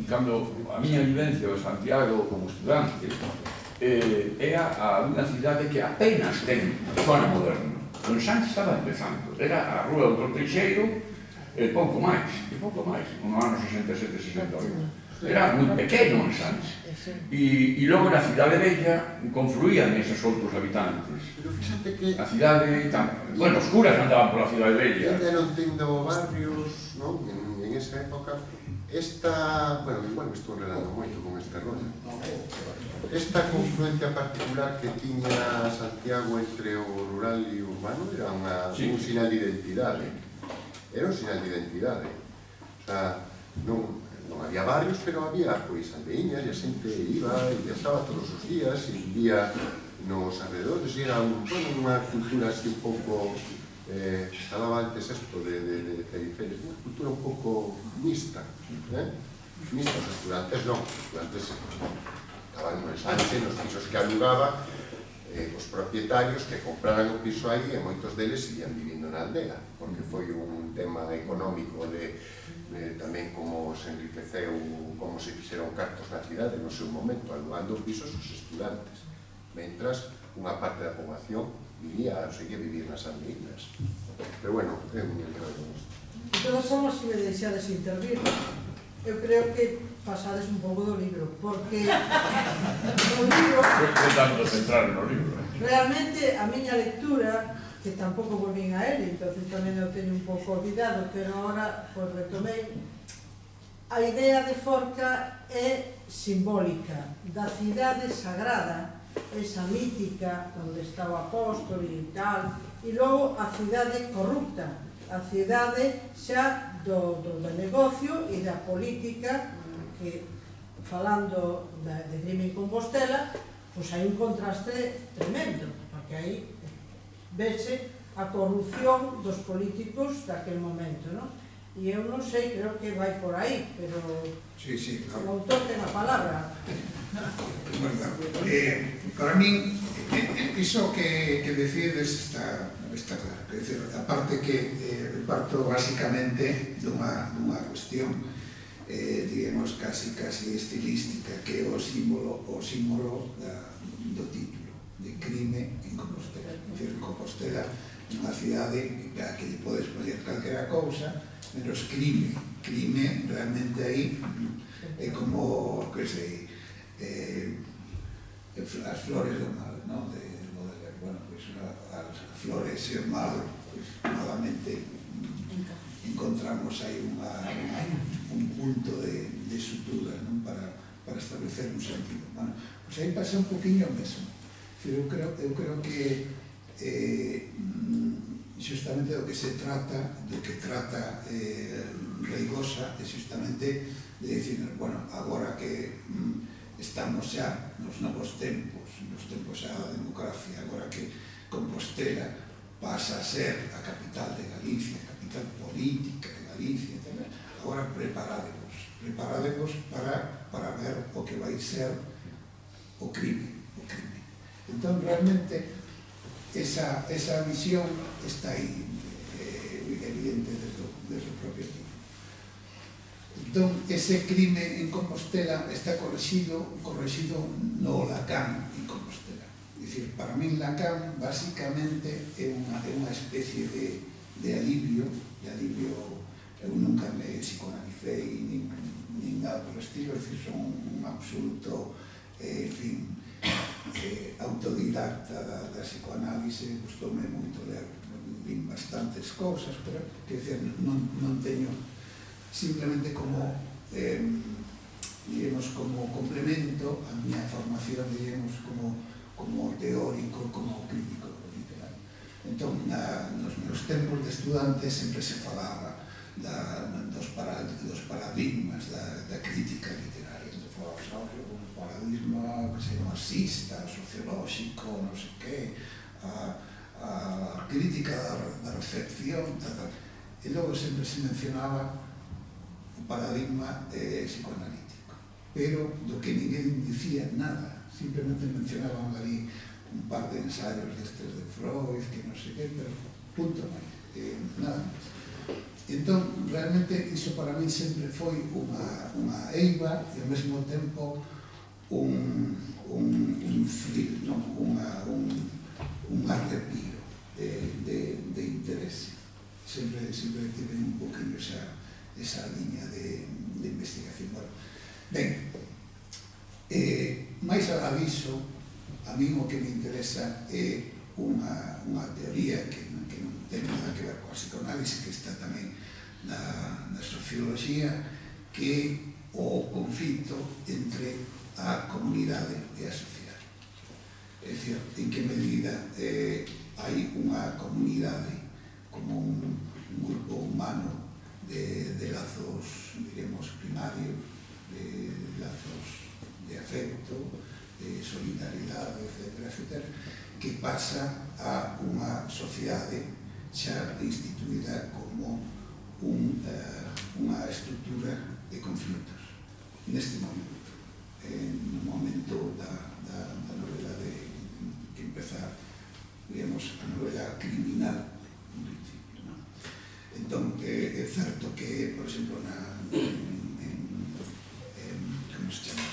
cando a miña vivencia de Santiago como estudante, é a unha cidade que apenas ten zona moderna. O ensanche estaba empezando, era a rúa do Treixeiro, pouco máis, no ano 67-68. Era moi pequeno o ensanche. E logo na cidade bella confluían esos outros habitantes. Pero fíxate que a cidade, bueno, os curas andaban pola cidade bella. Ainda non tendo barrios, non? En esa época, bueno, igual me estou enredando moito con este rollo. Esta confluencia particular que tiña Santiago entre o rural e o urbano era un sinal de identidade. Era un sinal de identidade. O sea, non non había barrios, pero había pois aldeiñas, e a xente iba e viaxaba todos os días e vivía nos alrededores, e era unha cultura así un pouco, falaba antes isto de periferias, unha cultura un pouco mixta, mixta, os estudantes non, os estudantes estaban no ensanche, nos pisos que alugaba, os propietarios que compraran o piso aí, e moitos deles seguían vivindo na aldea, porque foi un tema económico de tamén como se enriqueceu, como se fixeron cartos na cidade no seu momento, alugando pisos os estudantes, mentras unha parte da poboación vivía, seguía vivir nas aldeiras. Pero bueno, é un error. De todas formas, se me deixades intervir, eu creo que pasades un pouco do libro, porque o libro... Que tanto centrar no libro. Realmente, a miña lectura, que tampouco volvín a él, entón tamén eu teño un pouco olvidado, pero ahora, pois, retomei. A idea de Forca é simbólica, da cidade sagrada, esa mítica, onde está o apóstol e tal, e logo a cidade corrupta, a cidade xa do negocio e da política, que, falando de crime en Compostela, pois hai un contraste tremendo, porque aí vese a corrupción dos políticos daquel momento, non? E eu non sei, creo que vai por aí, pero Sí, o claro. autor ten a palabra. Para min, iso que decides está claro. É dicir, a parte que parto basicamente dunha cuestión, digamos, casi estilística, que é o símbolo do título, de crime en Compostela. É dicir, Compostela é unha cidade que lle podes poñer calquera cousa, menos crime. Crime realmente aí é como, que sei, as flores do mal, non? Bueno, pues as flores e o mal, pues malamente encontramos aí un punto de sutura, non? Para establecer un sentido. Bueno, pues aí pasa un poquinho o mesmo. Eu creo que xustamente do que trata Reigosa é xustamente de dicir, bueno, agora que estamos xa nos novos tempos xa da democracia, agora que Compostela pasa a ser a capital de Galicia, a capital política de Galicia, agora preparadevos para ver o que vai ser o crime. Entón, realmente, esa visión está aí, evidente desde o propio tiempo. Entón, ese crime en Compostela está correxido no Lacan en Compostela. É dicir, para min Lacan, basicamente, é unha especie de alivio, eu nunca me psicoanalicei, nin nada por estilo, é dicir, son un absoluto, en fin, autodidacta da psicoanálise, gustoume moito ler, vin bastantes cousas, pero, quer dizer, non teño simplemente como, digamos, como complemento a miña formación, digamos, como teórico, como crítico literario. Entón, nos meus tempos de estudante sempre se falaba dos paradigmas da crítica literaria. Entón, falaba o paradigma marxista, sociolóxico, non sei que, a crítica da recepción, e logo sempre se mencionaba o paradigma psicoanalítico, pero do que ninguén dicía nada, simplemente mencionaban ali un par de ensayos destes de Freud, que non sei que, pero punto máis, nada máis. Entón, realmente, iso para mí sempre foi unha eiva e ao mesmo tempo un thrill, un arrepío de interese. Sempre tive un poquinho esa liña de investigación. Bueno, ben, máis a aviso, a mí o que me interesa é unha teoría que non ten nada que ver coa psicoanálise, que está tamén na socioloxía, que é o conflito entre a comunidade e a sociedade. É dicir, en que medida hai unha comunidade como un grupo humano de lazos, diremos, primarios, de lazos de afecto, de solidaridade, etc., que pasa a unha sociedade xa instituída como unha estrutura de conflitos neste momento, no momento da novela que empeza, digamos, a novela criminal en principio, non? Entón, é certo que, por exemplo, como se chama?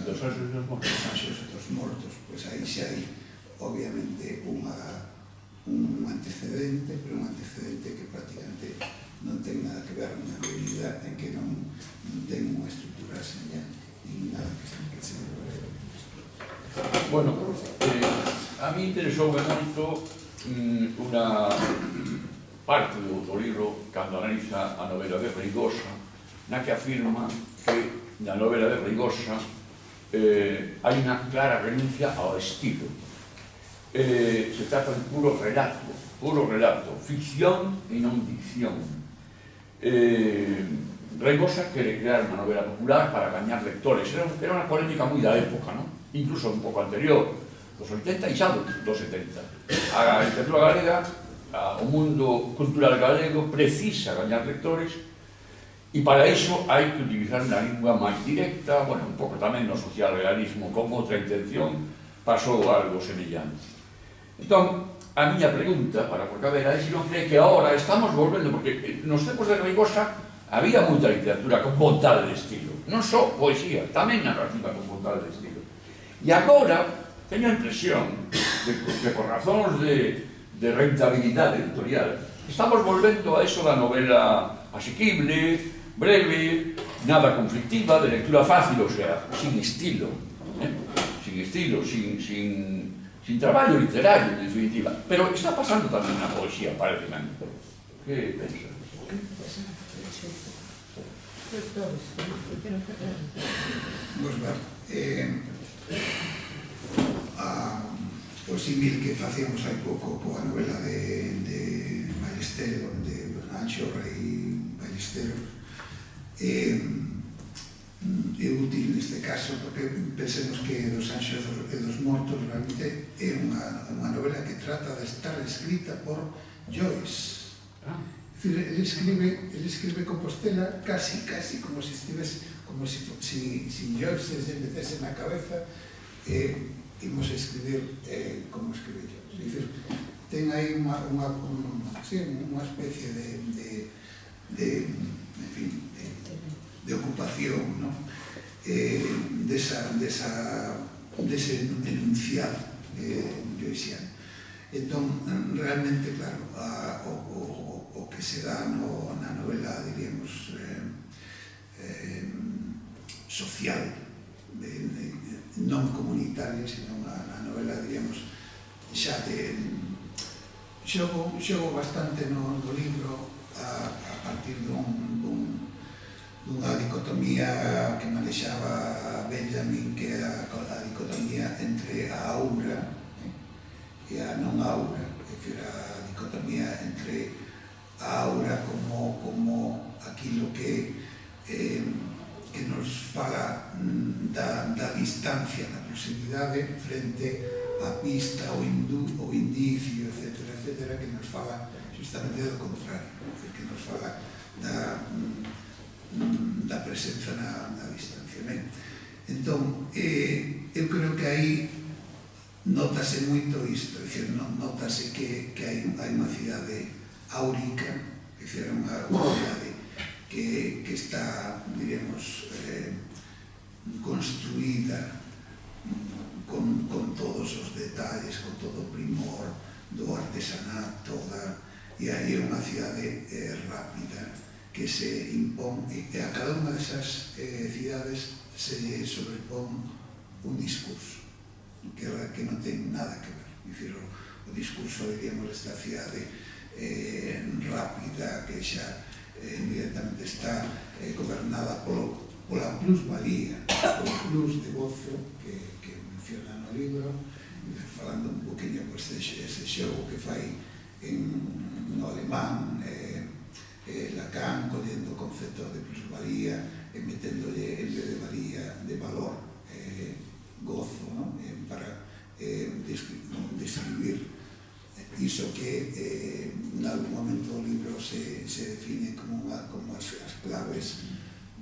Dos Anxos dos Mortos. Os Anxos dos Mortos, pois aí xa hai, obviamente, un antecedente, pero un antecedente que prácticamente non ten nada que ver na medida en que non ten unha estrutura semellante, nin nada que se debe. Bueno, a mí interesoume moito unha parte do libro cando analiza a novela de Reigosa, na que afirma que na novela de Reigosa hai unha clara renuncia ao estilo. Se trata de puro relato, ficción e non dicción. Reigosa quere crear unha novela popular para gañar lectores. Era unha polémica moi da época, non? Incluso un pouco anterior, dos 80 e xa dos 70. A literatura galega, o mundo cultural galego precisa gañar lectores e para iso hai que utilizar unha lingua máis directa, bueno, un pouco tamén no social realismo con outra intención pasou algo semellante. Entón, a miña pregunta para Forcadela é se non cree que agora estamos volvendo, porque nos tempos de Reigosa había moita literatura con vontade de estilo, non só poesía, tamén narrativa con vontade de estilo. E agora, teño a impresión de que por razóns de rentabilidade editorial estamos volvendo a eso da novela asequible, breve, nada conflictiva, de lectura fácil, o sea, sin estilo, sin traballo literario, en definitiva. Pero está pasando tamén na poesía, parece menos. Que pensas? Pois ben, o símil que facíamos hai pouco coa novela de Ballesteros, de Anxo Rei Ballesteros, é útil neste caso porque pensemos que Dos Anxos e dos Mortos realmente é unha novela que trata de estar escrita por Joyce. Ele escribe Compostela casi como se estivese, como se Joyce se metese na cabeza imos escribir como escribe Joyce. É dicir, ten aí unha especie de ocupación, ¿no? Dese enunciado joyciano. Entón, realmente, claro, o que se dá na novela, diríamos, social, non comunitaria, sino na novela, diríamos, xa de xogo bastante no libro a partir dunha dicotomía que manexaba Benjamin, que era a dicotomía entre a aura e a non aura, é dicir, a dicotomía entre a aura como aquilo que nos fala da distancia, da proximidade frente a pista, o indicio, etc., que nos fala justamente do contrario, que nos fala da presenza na distancia. Entón, eu creo que aí notase moito isto, é dicir, notase que hai unha cidade áurica, é dicir, unha cidade que está, diremos, construída con todos os detalles, con todo o primor do artesanato, e aí é unha cidade rápida que se impón, e a cada unha desas cidades se sobrepón un discurso que non ten nada que ver. Dicir, o discurso, diríamos, desta cidade rápida, que xa inmediatamente está gobernada pola plusvalía, polo plus de gozo que menciona no libro, falando un poquinho ese xogo que fai no alemán, Lacan collendo o concepto de plusvalía e meténdolle en vez de valía de valor, gozo, non? Para describir iso que en algún momento o libro se define como as claves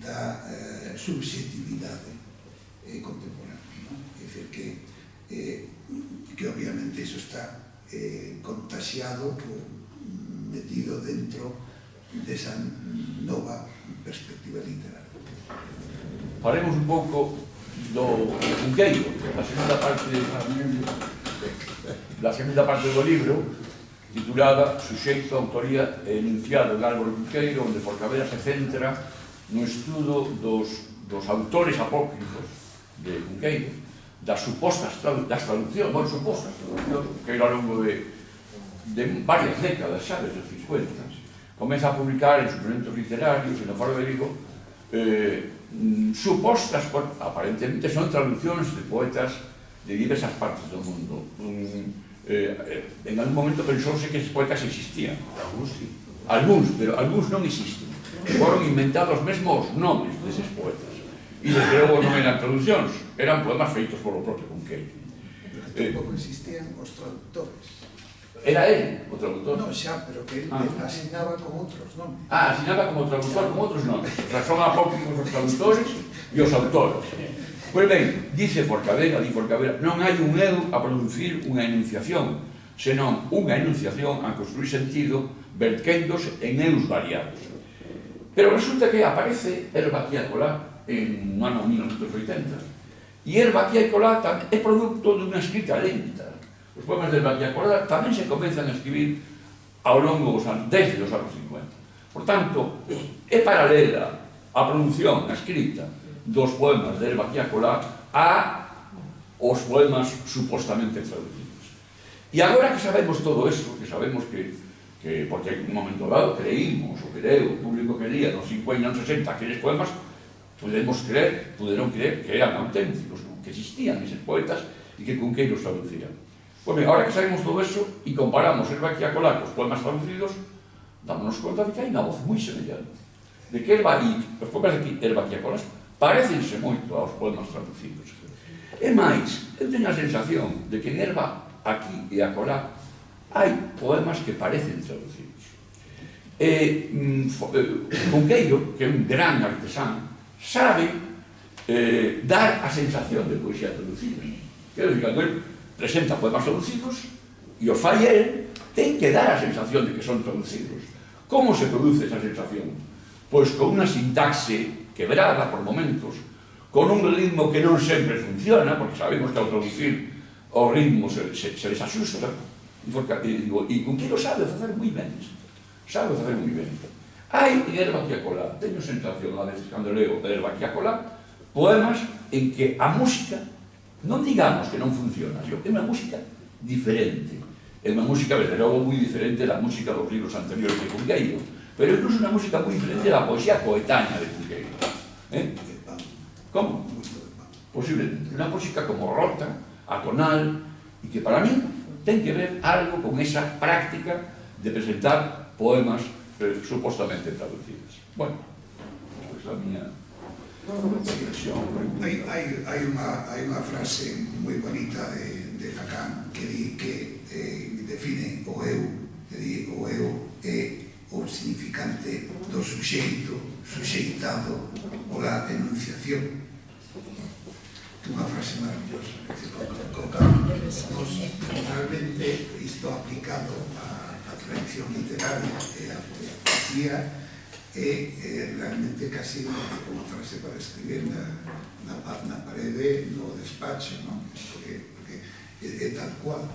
da subxetividade contemporánea, non? É dicir que obviamente iso está contaxiado, metido dentro desa nova perspectiva literaria. Faremos un pouco do Cunqueiro, da segunda parte do libro, titulada Suxeito, Autoría e Enunciado de Álvaro Cunqueiro, onde Forcadell se centra no estudo dos autores apócrifos de Cunqueiro, das supostas traduccións, Cunqueiro ao longo de varias décadas, xa desde os 50, comeza a publicar en suplementos literarios e no Faro de Vigo supostas, aparentemente son traduccións de poetas de diversas partes do mundo. En algún momento pensouse que esos poetas existían. Algúns, pero algúns non existen. Foron inventados mesmo os nomes deses poetas. E desde logo non eran traduccións, eran poemas feitos polo propio Cunqueiro. Pero tampouco existían os traductores. Era él, o traductor? Non, xa, pero que él asignaba con outros nomes. Asignaba como traductor con outros nomes. O sea, son apócrifos os traductores e os autores. Pois ben, dice Forcadell, non hai un eu a producir unha enunciación, senón unha enunciación a construir sentido verténdose en eus variados. Pero resulta que aparece Herbaquía Colá en no ano 1980. E Herbaquía Colá é producto dunha escrita lenta. Os poemas de Herbaquía Colá tamén se comenzan a escribir ao longo desde os anos 50. Por tanto, é paralela a produción, a escrita dos poemas de Herbaquía Colá a os poemas supostamente traducidos. E agora que sabemos todo eso, que sabemos que porque en un momento dado creímos, o creo, o público quería, nos 50 e nos 60, aqueles poemas, puderon creer que eran auténticos, ¿no? Que existían esos poetas e que Cunqueiro os traducían. Pois ben, ahora que sabemos todo eso e comparamos Herbaquía Colá cos poemas traducidos, dámonos conta de que hai unha voz moi semellante. De que os poemas de Herbaquía Colá parecense moito aos poemas traducidos. E máis, eu teño a sensación de que en Herba, aquí e a Colá, hai poemas que parecen traducidos. Cunqueiro, que é un gran artesán, sabe dar a sensación de poesía traducida. Quero dicir, cando ele presenta poemas traducidos e os fai el, ten que dar a sensación de que son traducidos. Como se produce esa sensación? Pois con unha sintaxe quebrada por momentos, con un ritmo que non sempre funciona, porque sabemos que ao traducir o ritmo se desasusta, e Cunqueiro sabe facer moi ben isto. Sabe facer moi ben. Hai en Herbaquía Colá, teño sensación a veces cando leo Herbaquía Colá, poemas en que a música, non digamos que non funciona, é unha música diferente. É unha música, desde logo, moi diferente da música dos libros anteriores de Cunqueiro, pero incluso unha música moi diferente da poesía coetánea de Cunqueiro. Como? Posiblemente. Unha música como rota, atonal, e que para mí ten que ver algo con esa práctica de presentar poemas supostamente traducidos. Bueno, esta é a miña expresión. Hai unha frase moi bonita de Lacan que di que define o eu, que di o eu é o significante do suxeito, suxeitado pola enunciación. Unha frase maravillosa, realmente isto aplicado á tradición literaria e a poesía é realmente casi unha frase para escribir na parede no despacho, non? Porque é tal cual.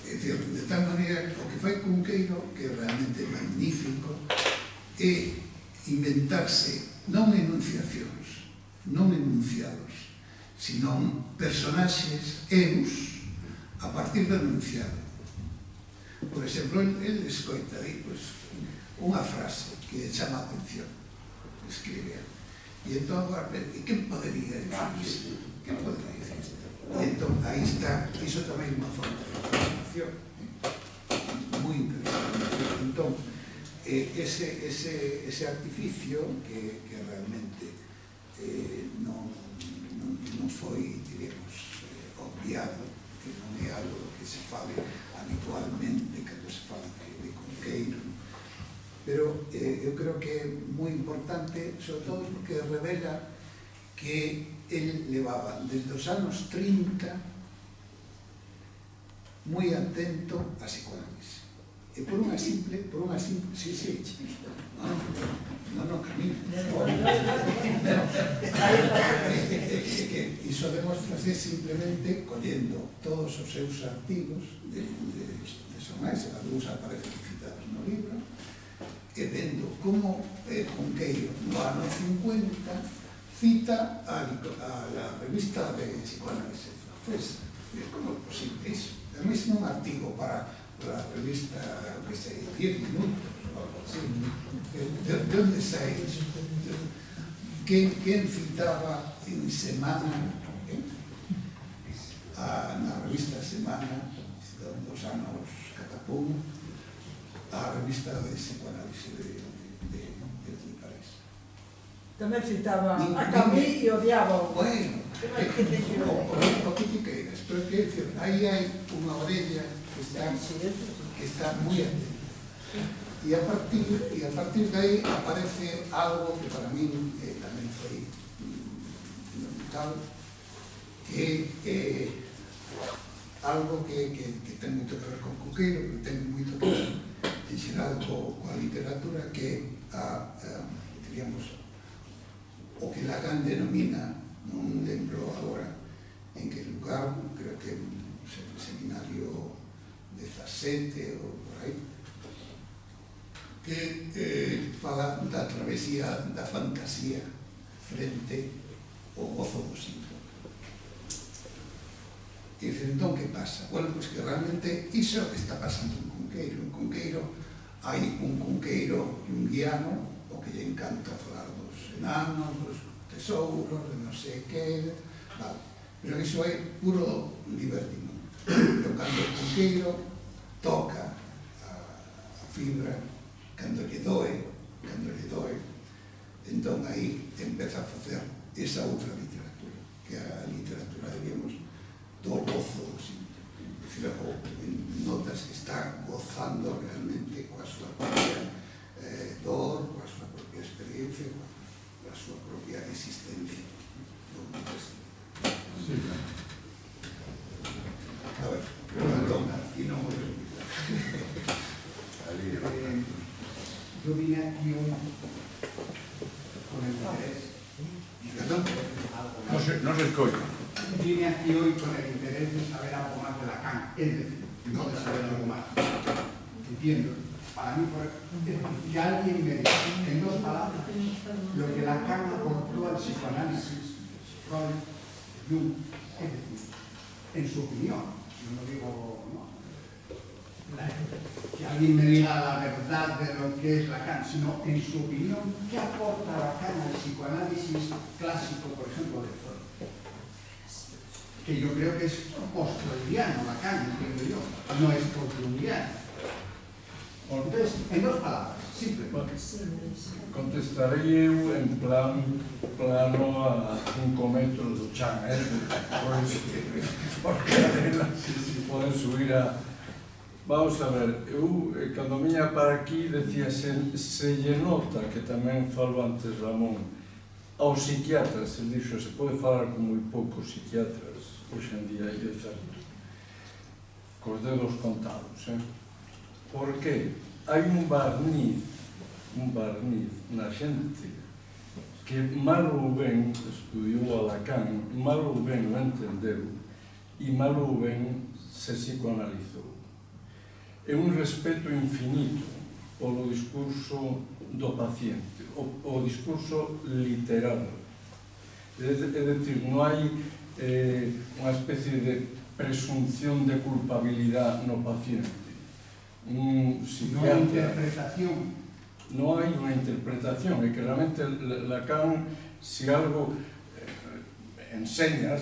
É dicir, de tal maneira, o que fai Cunqueiro, que é realmente magnífico, é inventarse non enunciacións, non enunciados, senón personaxes, eus, a partir do enunciado. Por exemplo, ele escoita aí unha frase que chama a atención, escribe, e entón agora, que podería dicir? Que podería dicir? E entón, aí está, iso tamén é unha forma de información moi interesante. Entón, ese artificio que realmente non foi, diríamos, obviado, que non é algo que se fale habitualmente cando se fala de Cunqueiro, pero eu creo que é moi importante, sobre todo porque revela que el levaba desde os anos 30 moi atento a psicoanálisis. E por unha simple, sí, no, camino. Iso demostrase simplemente collendo todos os seus artigos de Sonais, as dúas aparecen citadas no libro, e vendo como Cunqueiro no ano 50 cita a revista de psicoanálisis francesa. Como é posible iso? É mesmo un artigo para la revista, que sei, 10 minutos ou algo así. De onde sai iso? Quen citaba en Semana, na revista Semana, dos anos Catapum, a revista de psicoanálisis de París? Tamén citaba a Camus e odiaba. Bueno, o que ti queiras, pero que decir, aí hai unha orella que está moi atenta. E a partir de aí aparece algo que para min tamén foi fundamental, que é algo que ten moito que ver con Cunqueiro, que ten moito que ver en xeral coa literatura, que diríamos, o que Lacan denomina, non lembro agora en que lugar, creo que en seminario 17 ou por aí, que fala da travesía da fantasía frente ao gozo do símbolo. E dice, entón, que pasa? Bueno, pois que realmente iso é o que está pasando en Cunqueiro. En Cunqueiro hai un Cunqueiro junguiano, o que lle encanta falar dos enanos, dos tesouros, de non sei que, vale. Pero iso é puro divertimento. Pero cando o Cunqueiro toca a fibra, cando lle doe, entón aí empeza a facer esa outra literatura, que é a literatura, diríamos, do gozo do símbolo. É dicir, notas que está gozando realmente coa súa propia dor, coa súa propia experiencia, coa súa propia existencia. Sí. A ver, entón, aquí non vou explicar. Yo vine aquí hoy con el interés. Perdón? No se escoita. Vine aquí hoy con el interés de saber algo más de Lacan, es decir, no de saber algo más. Entiendo. Para mí, que alguien me diga en dos palabras lo que Lacan aportó al psicoanálisis, Freud, Jung, es decir, en su opinión, no lo digo, no. Que alguien me diga la verdad de lo que es Lacan, sino en su opinión, ¿qué aporta Lacan al psicoanálisis clásico, por ejemplo, de Freud? Que yo creo que es post-freudiano Lacan, entiendo yo, no es post-jungiano. Entonces, en dos palabras, simplemente. Contestarei eu en plano a 5 metros do chan, porque poden subir a... Vamos a ver, eu, cando viña para aquí, decía, se lle nota, que tamén falo antes Ramón, aos psiquiatras, se dixo, se pode falar con moi poucos psiquiatras, hoxe en día, é certo, cos dedos contados, Por que? Hai un barniz na xente que mal ou ben estudiou a Lacan, mal ou ben o entendeu e mal ou ben se psicoanalizou. É un respeto infinito polo discurso do paciente, o discurso literal. É dicir, non hai unha especie de presunción de culpabilidade no paciente. Un psiquiatra... No interpretación. Non hai unha interpretación, é que realmente Lacan, se algo enseña,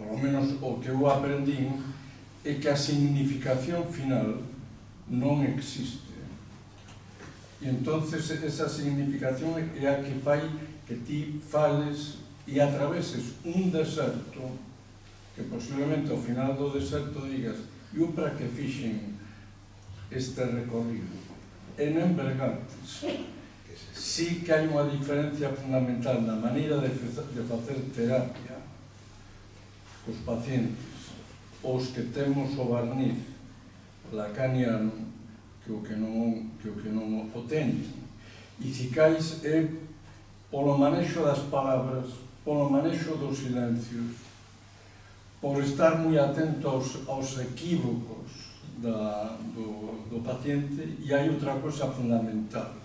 por lo menos o que eu aprendín, é que a significación final non existe. E entonces esa significación é a que fai que ti fales e atraveses un deserto que posiblemente ao final do deserto digas eu para que fixen este recorrido. E non bergantes. Sí que hai unha diferencia fundamental na maneira de facer terapia cos pacientes, os que temos o barniz lacaniano que o que non o teñen. E cicais é polo manexo das palabras, polo manexo dos silencios, por estar moi atento aos equívocos do paciente. E hai outra cosa fundamental.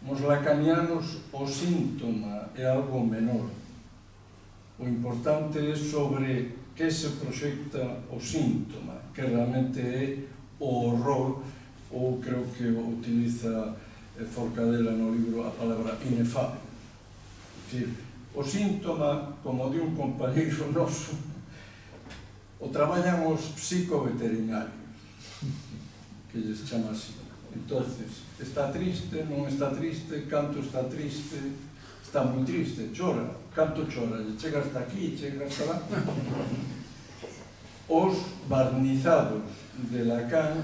Nos lacanianos o síntoma é algo menor. O importante é sobre que se proxecta o síntoma, que realmente é o horror, ou creo que utiliza Forcadela no libro a palabra inefable. É dicir, o síntoma, como di un compañeiro noso, o traballan os psicoveterinarios, que lles chama así. Entonces, está triste, non está triste, canto está triste, está moi triste, chora, canto chora, chega hasta aquí, chega hasta lá. Os barnizados de Lacan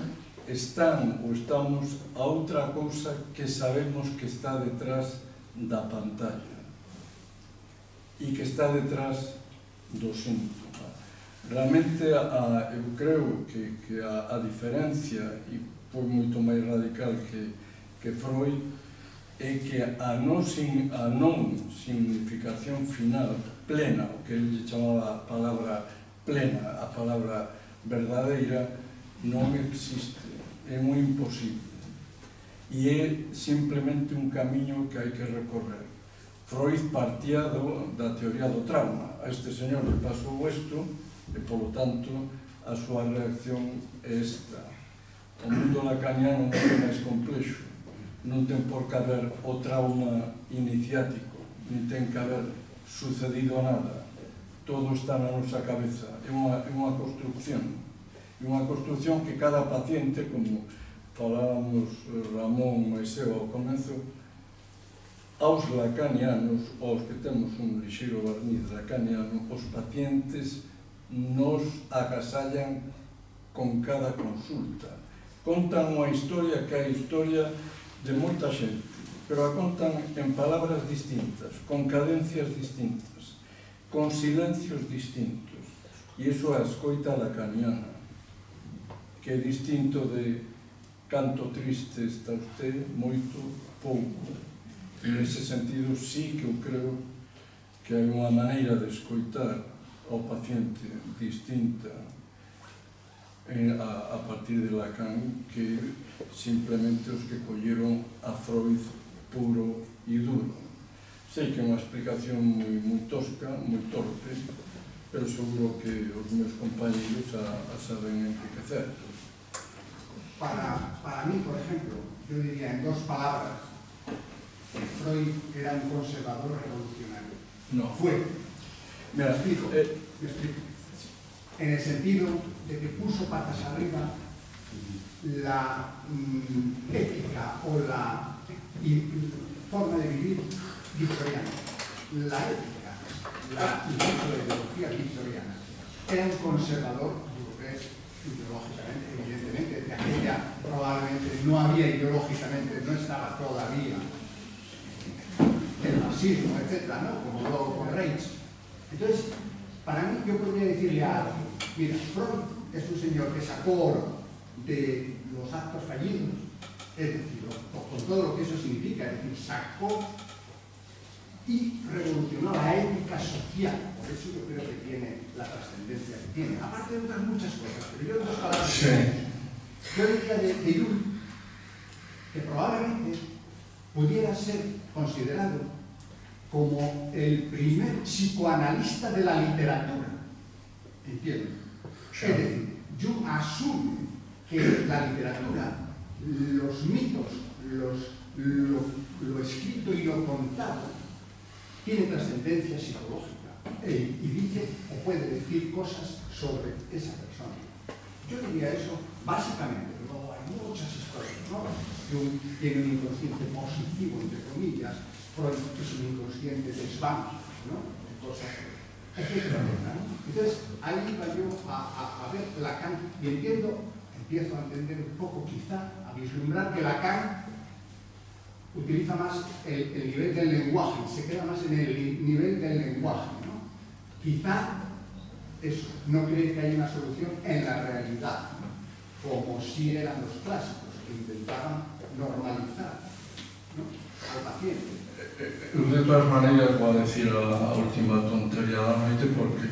están ou estamos a outra cousa que sabemos que está detrás da pantalla e que está detrás do síntoma. Realmente, eu creo que a diferencia, e foi moito máis radical que Freud, é que a non significación final plena, o que ele chamaba a palabra plena, a palabra verdadeira, non existe, é moi imposible. E é simplemente un camiño que hai que recorrer. Freud partía da teoría do trauma. A este señor le pasou isto e, polo tanto, a súa reacción é esta. O mundo lacaniano non é máis complexo, non ten por que haber o trauma iniciático, nin ten que haber sucedido nada. Todo está na nosa cabeza, é unha construcción que cada paciente, como falábamos Ramón e eu ao comezo, aos lacanianos, aos que temos un lixeiro barniz lacaniano, os pacientes nos agasallan con cada consulta. Contan unha historia que é a historia de moita xente, pero a contan en palabras distintas, con cadencias distintas, con silencios distintos. E iso é a escoita lacaniana, que é distinto de canto triste está usted, moito, pouco. E nese sentido sí que eu creo que hai unha maneira de escoitar ao paciente distinta a partir de Lacan que simplemente os que colleron a Freud puro e duro. Sei que é unha explicación moi tosca, moi torpe, pero seguro que os meus compañeros a saben enriquecer. Para mí, por ejemplo, yo diría en dos palabras que Freud era un conservador revolucionario. No. Fue. Me explico. En el sentido de que puso patas arriba la ética o la forma de vivir victoriana. La ética, incluso la ideología victoriana. Era un conservador burgués ideológicamente, evidentemente, de aquella probablemente no había ideológicamente, no estaba todavía el marxismo, etcétera, ¿no? Como luego con Reich. Entonces, para mí, yo podría decirle a alguien, mira, Freud es un señor que sacó oro de los actos fallidos, es decir, con todo lo que eso significa, es decir, sacó y revolucionó la ética social. Por eso yo creo que tiene la trascendencia que tiene, aparte de otras muchas cosas, pero yo en dos palabras, sí. Yo diría de Jung, que probablemente pudiera ser considerado como el primer psicoanalista de la literatura. ¿Entiendes? Sí. Es decir, Jung asume que la literatura, los mitos, lo escrito y lo contado, tiene trascendencia psicológica y dice o puede decir cosas sobre esa persona. Yo diría eso básicamente, luego hay muchas historias, ¿no? Jung tiene un inconsciente positivo, entre comillas, Freud es un inconsciente desváncio, ¿no? Cosas, etcétera, etcétera, ¿no? Entonces, ahí iba yo a ver Lacan y empiezo a entender un poco, quizá, a vislumbrar que Lacan utiliza más el nivel del lenguaje, se queda más en el nivel del lenguaje, ¿no? Quizá eso, no cree que haya una solución en la realidad, como si eran los clásicos, que intentaban normalizar, ¿no?, al paciente. De todas maneiras, vou decir a última tontería da noite porque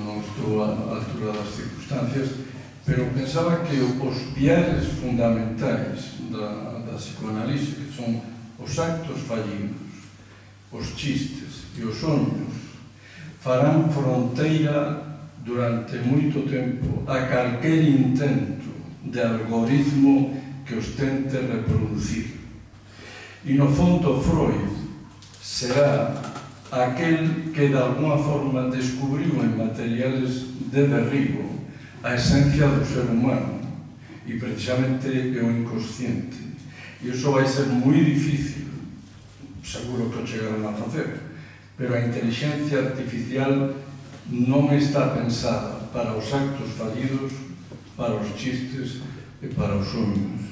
non estou á altura das circunstancias, pero pensaba que os piares fundamentais da psicoanalise, que son os actos fallidos, os chistes e os soños, farán fronteira durante moito tempo a calquer intento de algoritmo que os tente reproducir. E no fondo Freud será aquel que de alguna forma descubriu en materiales de derribo a esencia do ser humano e precisamente o inconsciente. E iso vai ser moi difícil, seguro que o chegarán a facer, pero a inteligencia artificial non está pensada para os actos fallidos, para os chistes e para os sonhos.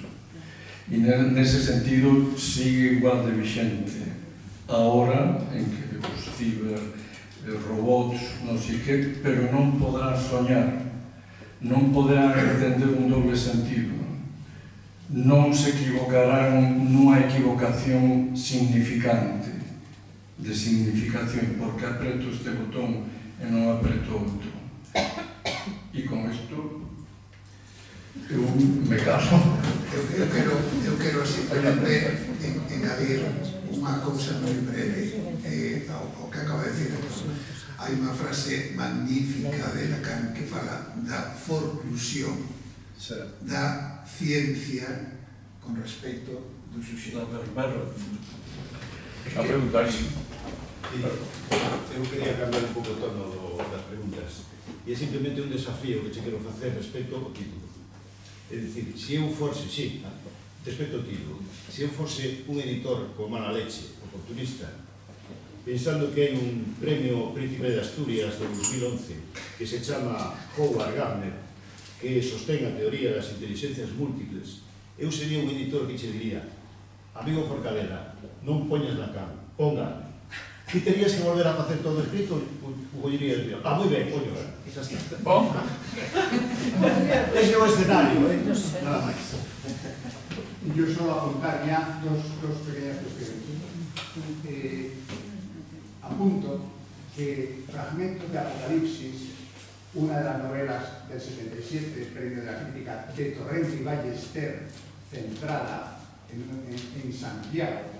E nese sentido sigue igual de vigente ahora en que os ciberrobots, non sei que, pero non podrán soñar, non poderán entender un doble sentido, non se equivocarán nunha equivocación significante, de significación, porque apreto este botón e non apreto outro. E con isto eu me caso. Eu quero simplemente engadir unha cousa moi breve ao que acaba de decir. Hai unha frase magnífica de Lacan que fala da forclusión da ciencia con respecto do suxeito. A preguntar. Eu quería cambiar un pouco o tono das preguntas e é simplemente un desafío que che quero facer respecto ao título. É dicir, se eu forse, respecto ao título, se eu forse un editor con mala leche, oportunista, pensando que hai un premio Príncipe de Asturias de 2011 que se chama Howard Gardner, que sostén a teoría das inteligencias múltiples, eu sería un editor que che diría: amigo Forcadela, non poñas Lacan, ponga. Si terías que volver a facer todo escrito, o collería el tío. Moi ben, coño, xa está. Bom. Ese é o escenario, nada máis. Yo solo apuntar ya dos pequeñas cuestiones. Apunto que Fragmentos de Apocalipsis, una de las novelas del 77, premio de la crítica, de Torrent y Ballester, centrada en Santiago.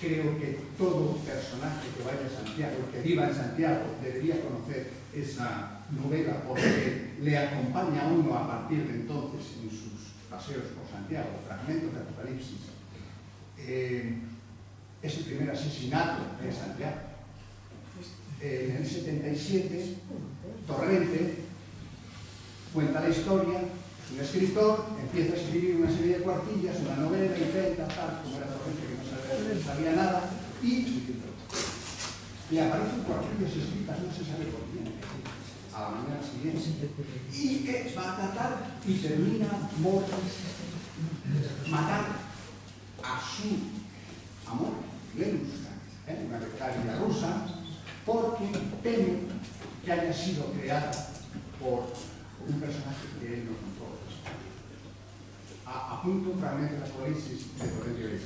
Creo que todo personaje que vaya a Santiago, que viva en Santiago, debería conocer esa novela porque le acompaña a uno a partir de entonces en sus paseos por Santiago. Fragmentos de Apocalipsis. Es el primer asesinato en Santiago. En el 77, Torrente cuenta la historia. Es un escritor, empieza a escribir una serie de cuartillas, una novela, intenta, tal, como era Torrente, que no sabía nada, y le aparecen cuartillas escritas, no se sabe por quién, a la mañana siguiente, y que va a tratar y termina por matar a su amor, Lenuska, una becaria rusa, porque teme que haya sido creada por un personaje que él no controla. Apunto un fragmento de la Apocalipsis de Torrente.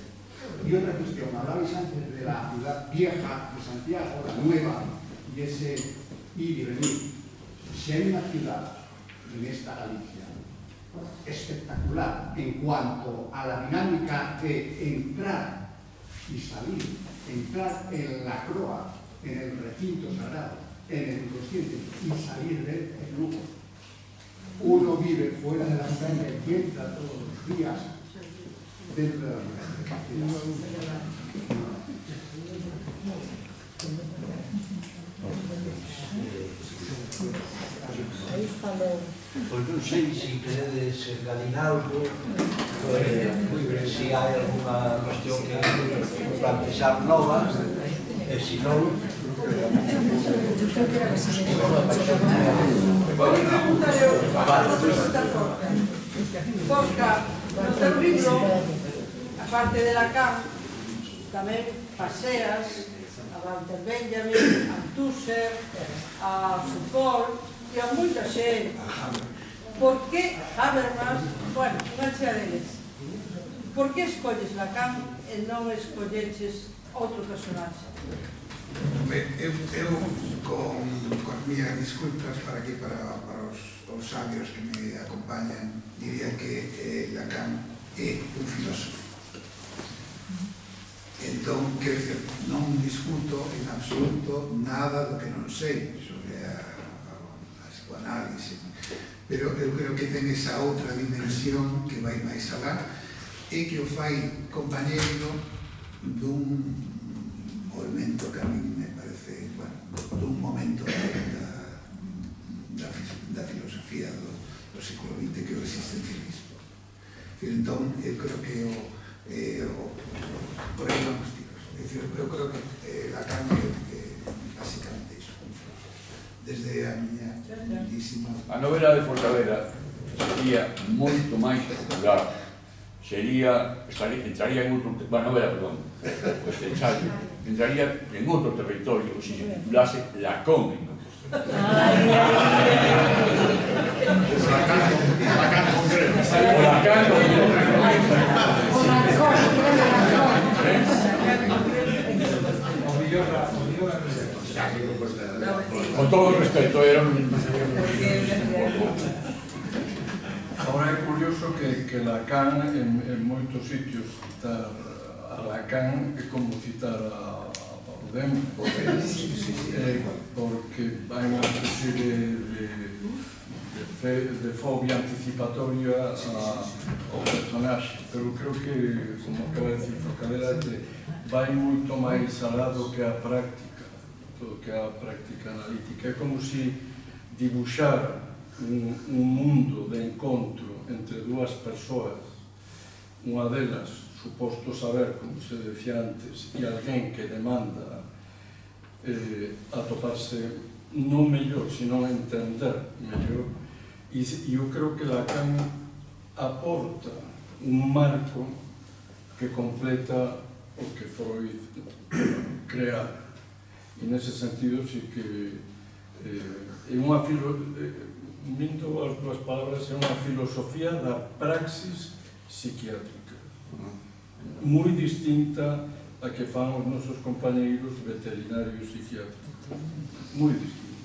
Y otra cuestión, hablabais antes de la ciudad vieja de Santiago, la nueva, y ese ir y venir. Si hay una ciudad en esta Galicia espectacular en cuanto a la dinámica de entrar y salir, entrar en la croa, en el recinto sagrado, en el inconsciente y salir de Lugo. Uno vive fuera de la montaña y entra todos los días dentro de la universidad. Ahí está Pois non sei se queredes engadir algo, se hai alguna cuestión que plantexar nova, e se non... Forca, no teu libro, a parte de Lacan, tamén paseas a Walter Benjamin, a Althusser, a Foucault e a moita xente. Por que Habermas, bueno, unha chea deles, por que escolles Lacan e non escolleches outro personaje? Eu con miñas disculpas para os sabios que me acompañan, diría que Lacan é un filósofo. Entón, quero dizer, non discuto en absoluto nada do que non sei sobre a psicoanálise, pero eu creo que ten esa outra dimensión que vai máis alá e que o fai compañeiro dun movimento que a mí me parece, bueno, dun momento da filosofía do século XX, que é o existencialismo. Entón, eu creo que por aí vamos tiros. É dicir, eu creo que Lacan é basicamente iso, desde a miña lindísima... A novela de Forcadela sería moito máis popular, entraría en outro... Bueno, novela, perdón, este ensayo, entraría en outro territorio se se titulase Lacón en con todo o respeto, era un... Ahora é curioso que Lacan en moitos sitios citar a Lacan é como citar a Baudelaire, porque hai unha especie de fobia anticipatoria ao personaxe, pero creo que, como acaba de decir Forcadela, vai moito máis alá do que a práctica, do que a práctica analítica. É como se dibuxar un mundo de encontro entre dúas persoas, unha delas suposto saber, como se decía antes, e alguén que demanda atoparse non mellor, sino entender mellor. E eu creo que Lacan aporta un marco que completa o que Freud crea. E nese sentido, sí que é unha minto as dúas palabras, é unha filosofía da praxis psiquiátrica moi distinta a que fan os nosos compañeiros veterinarios psiquiátricos, moi distinta.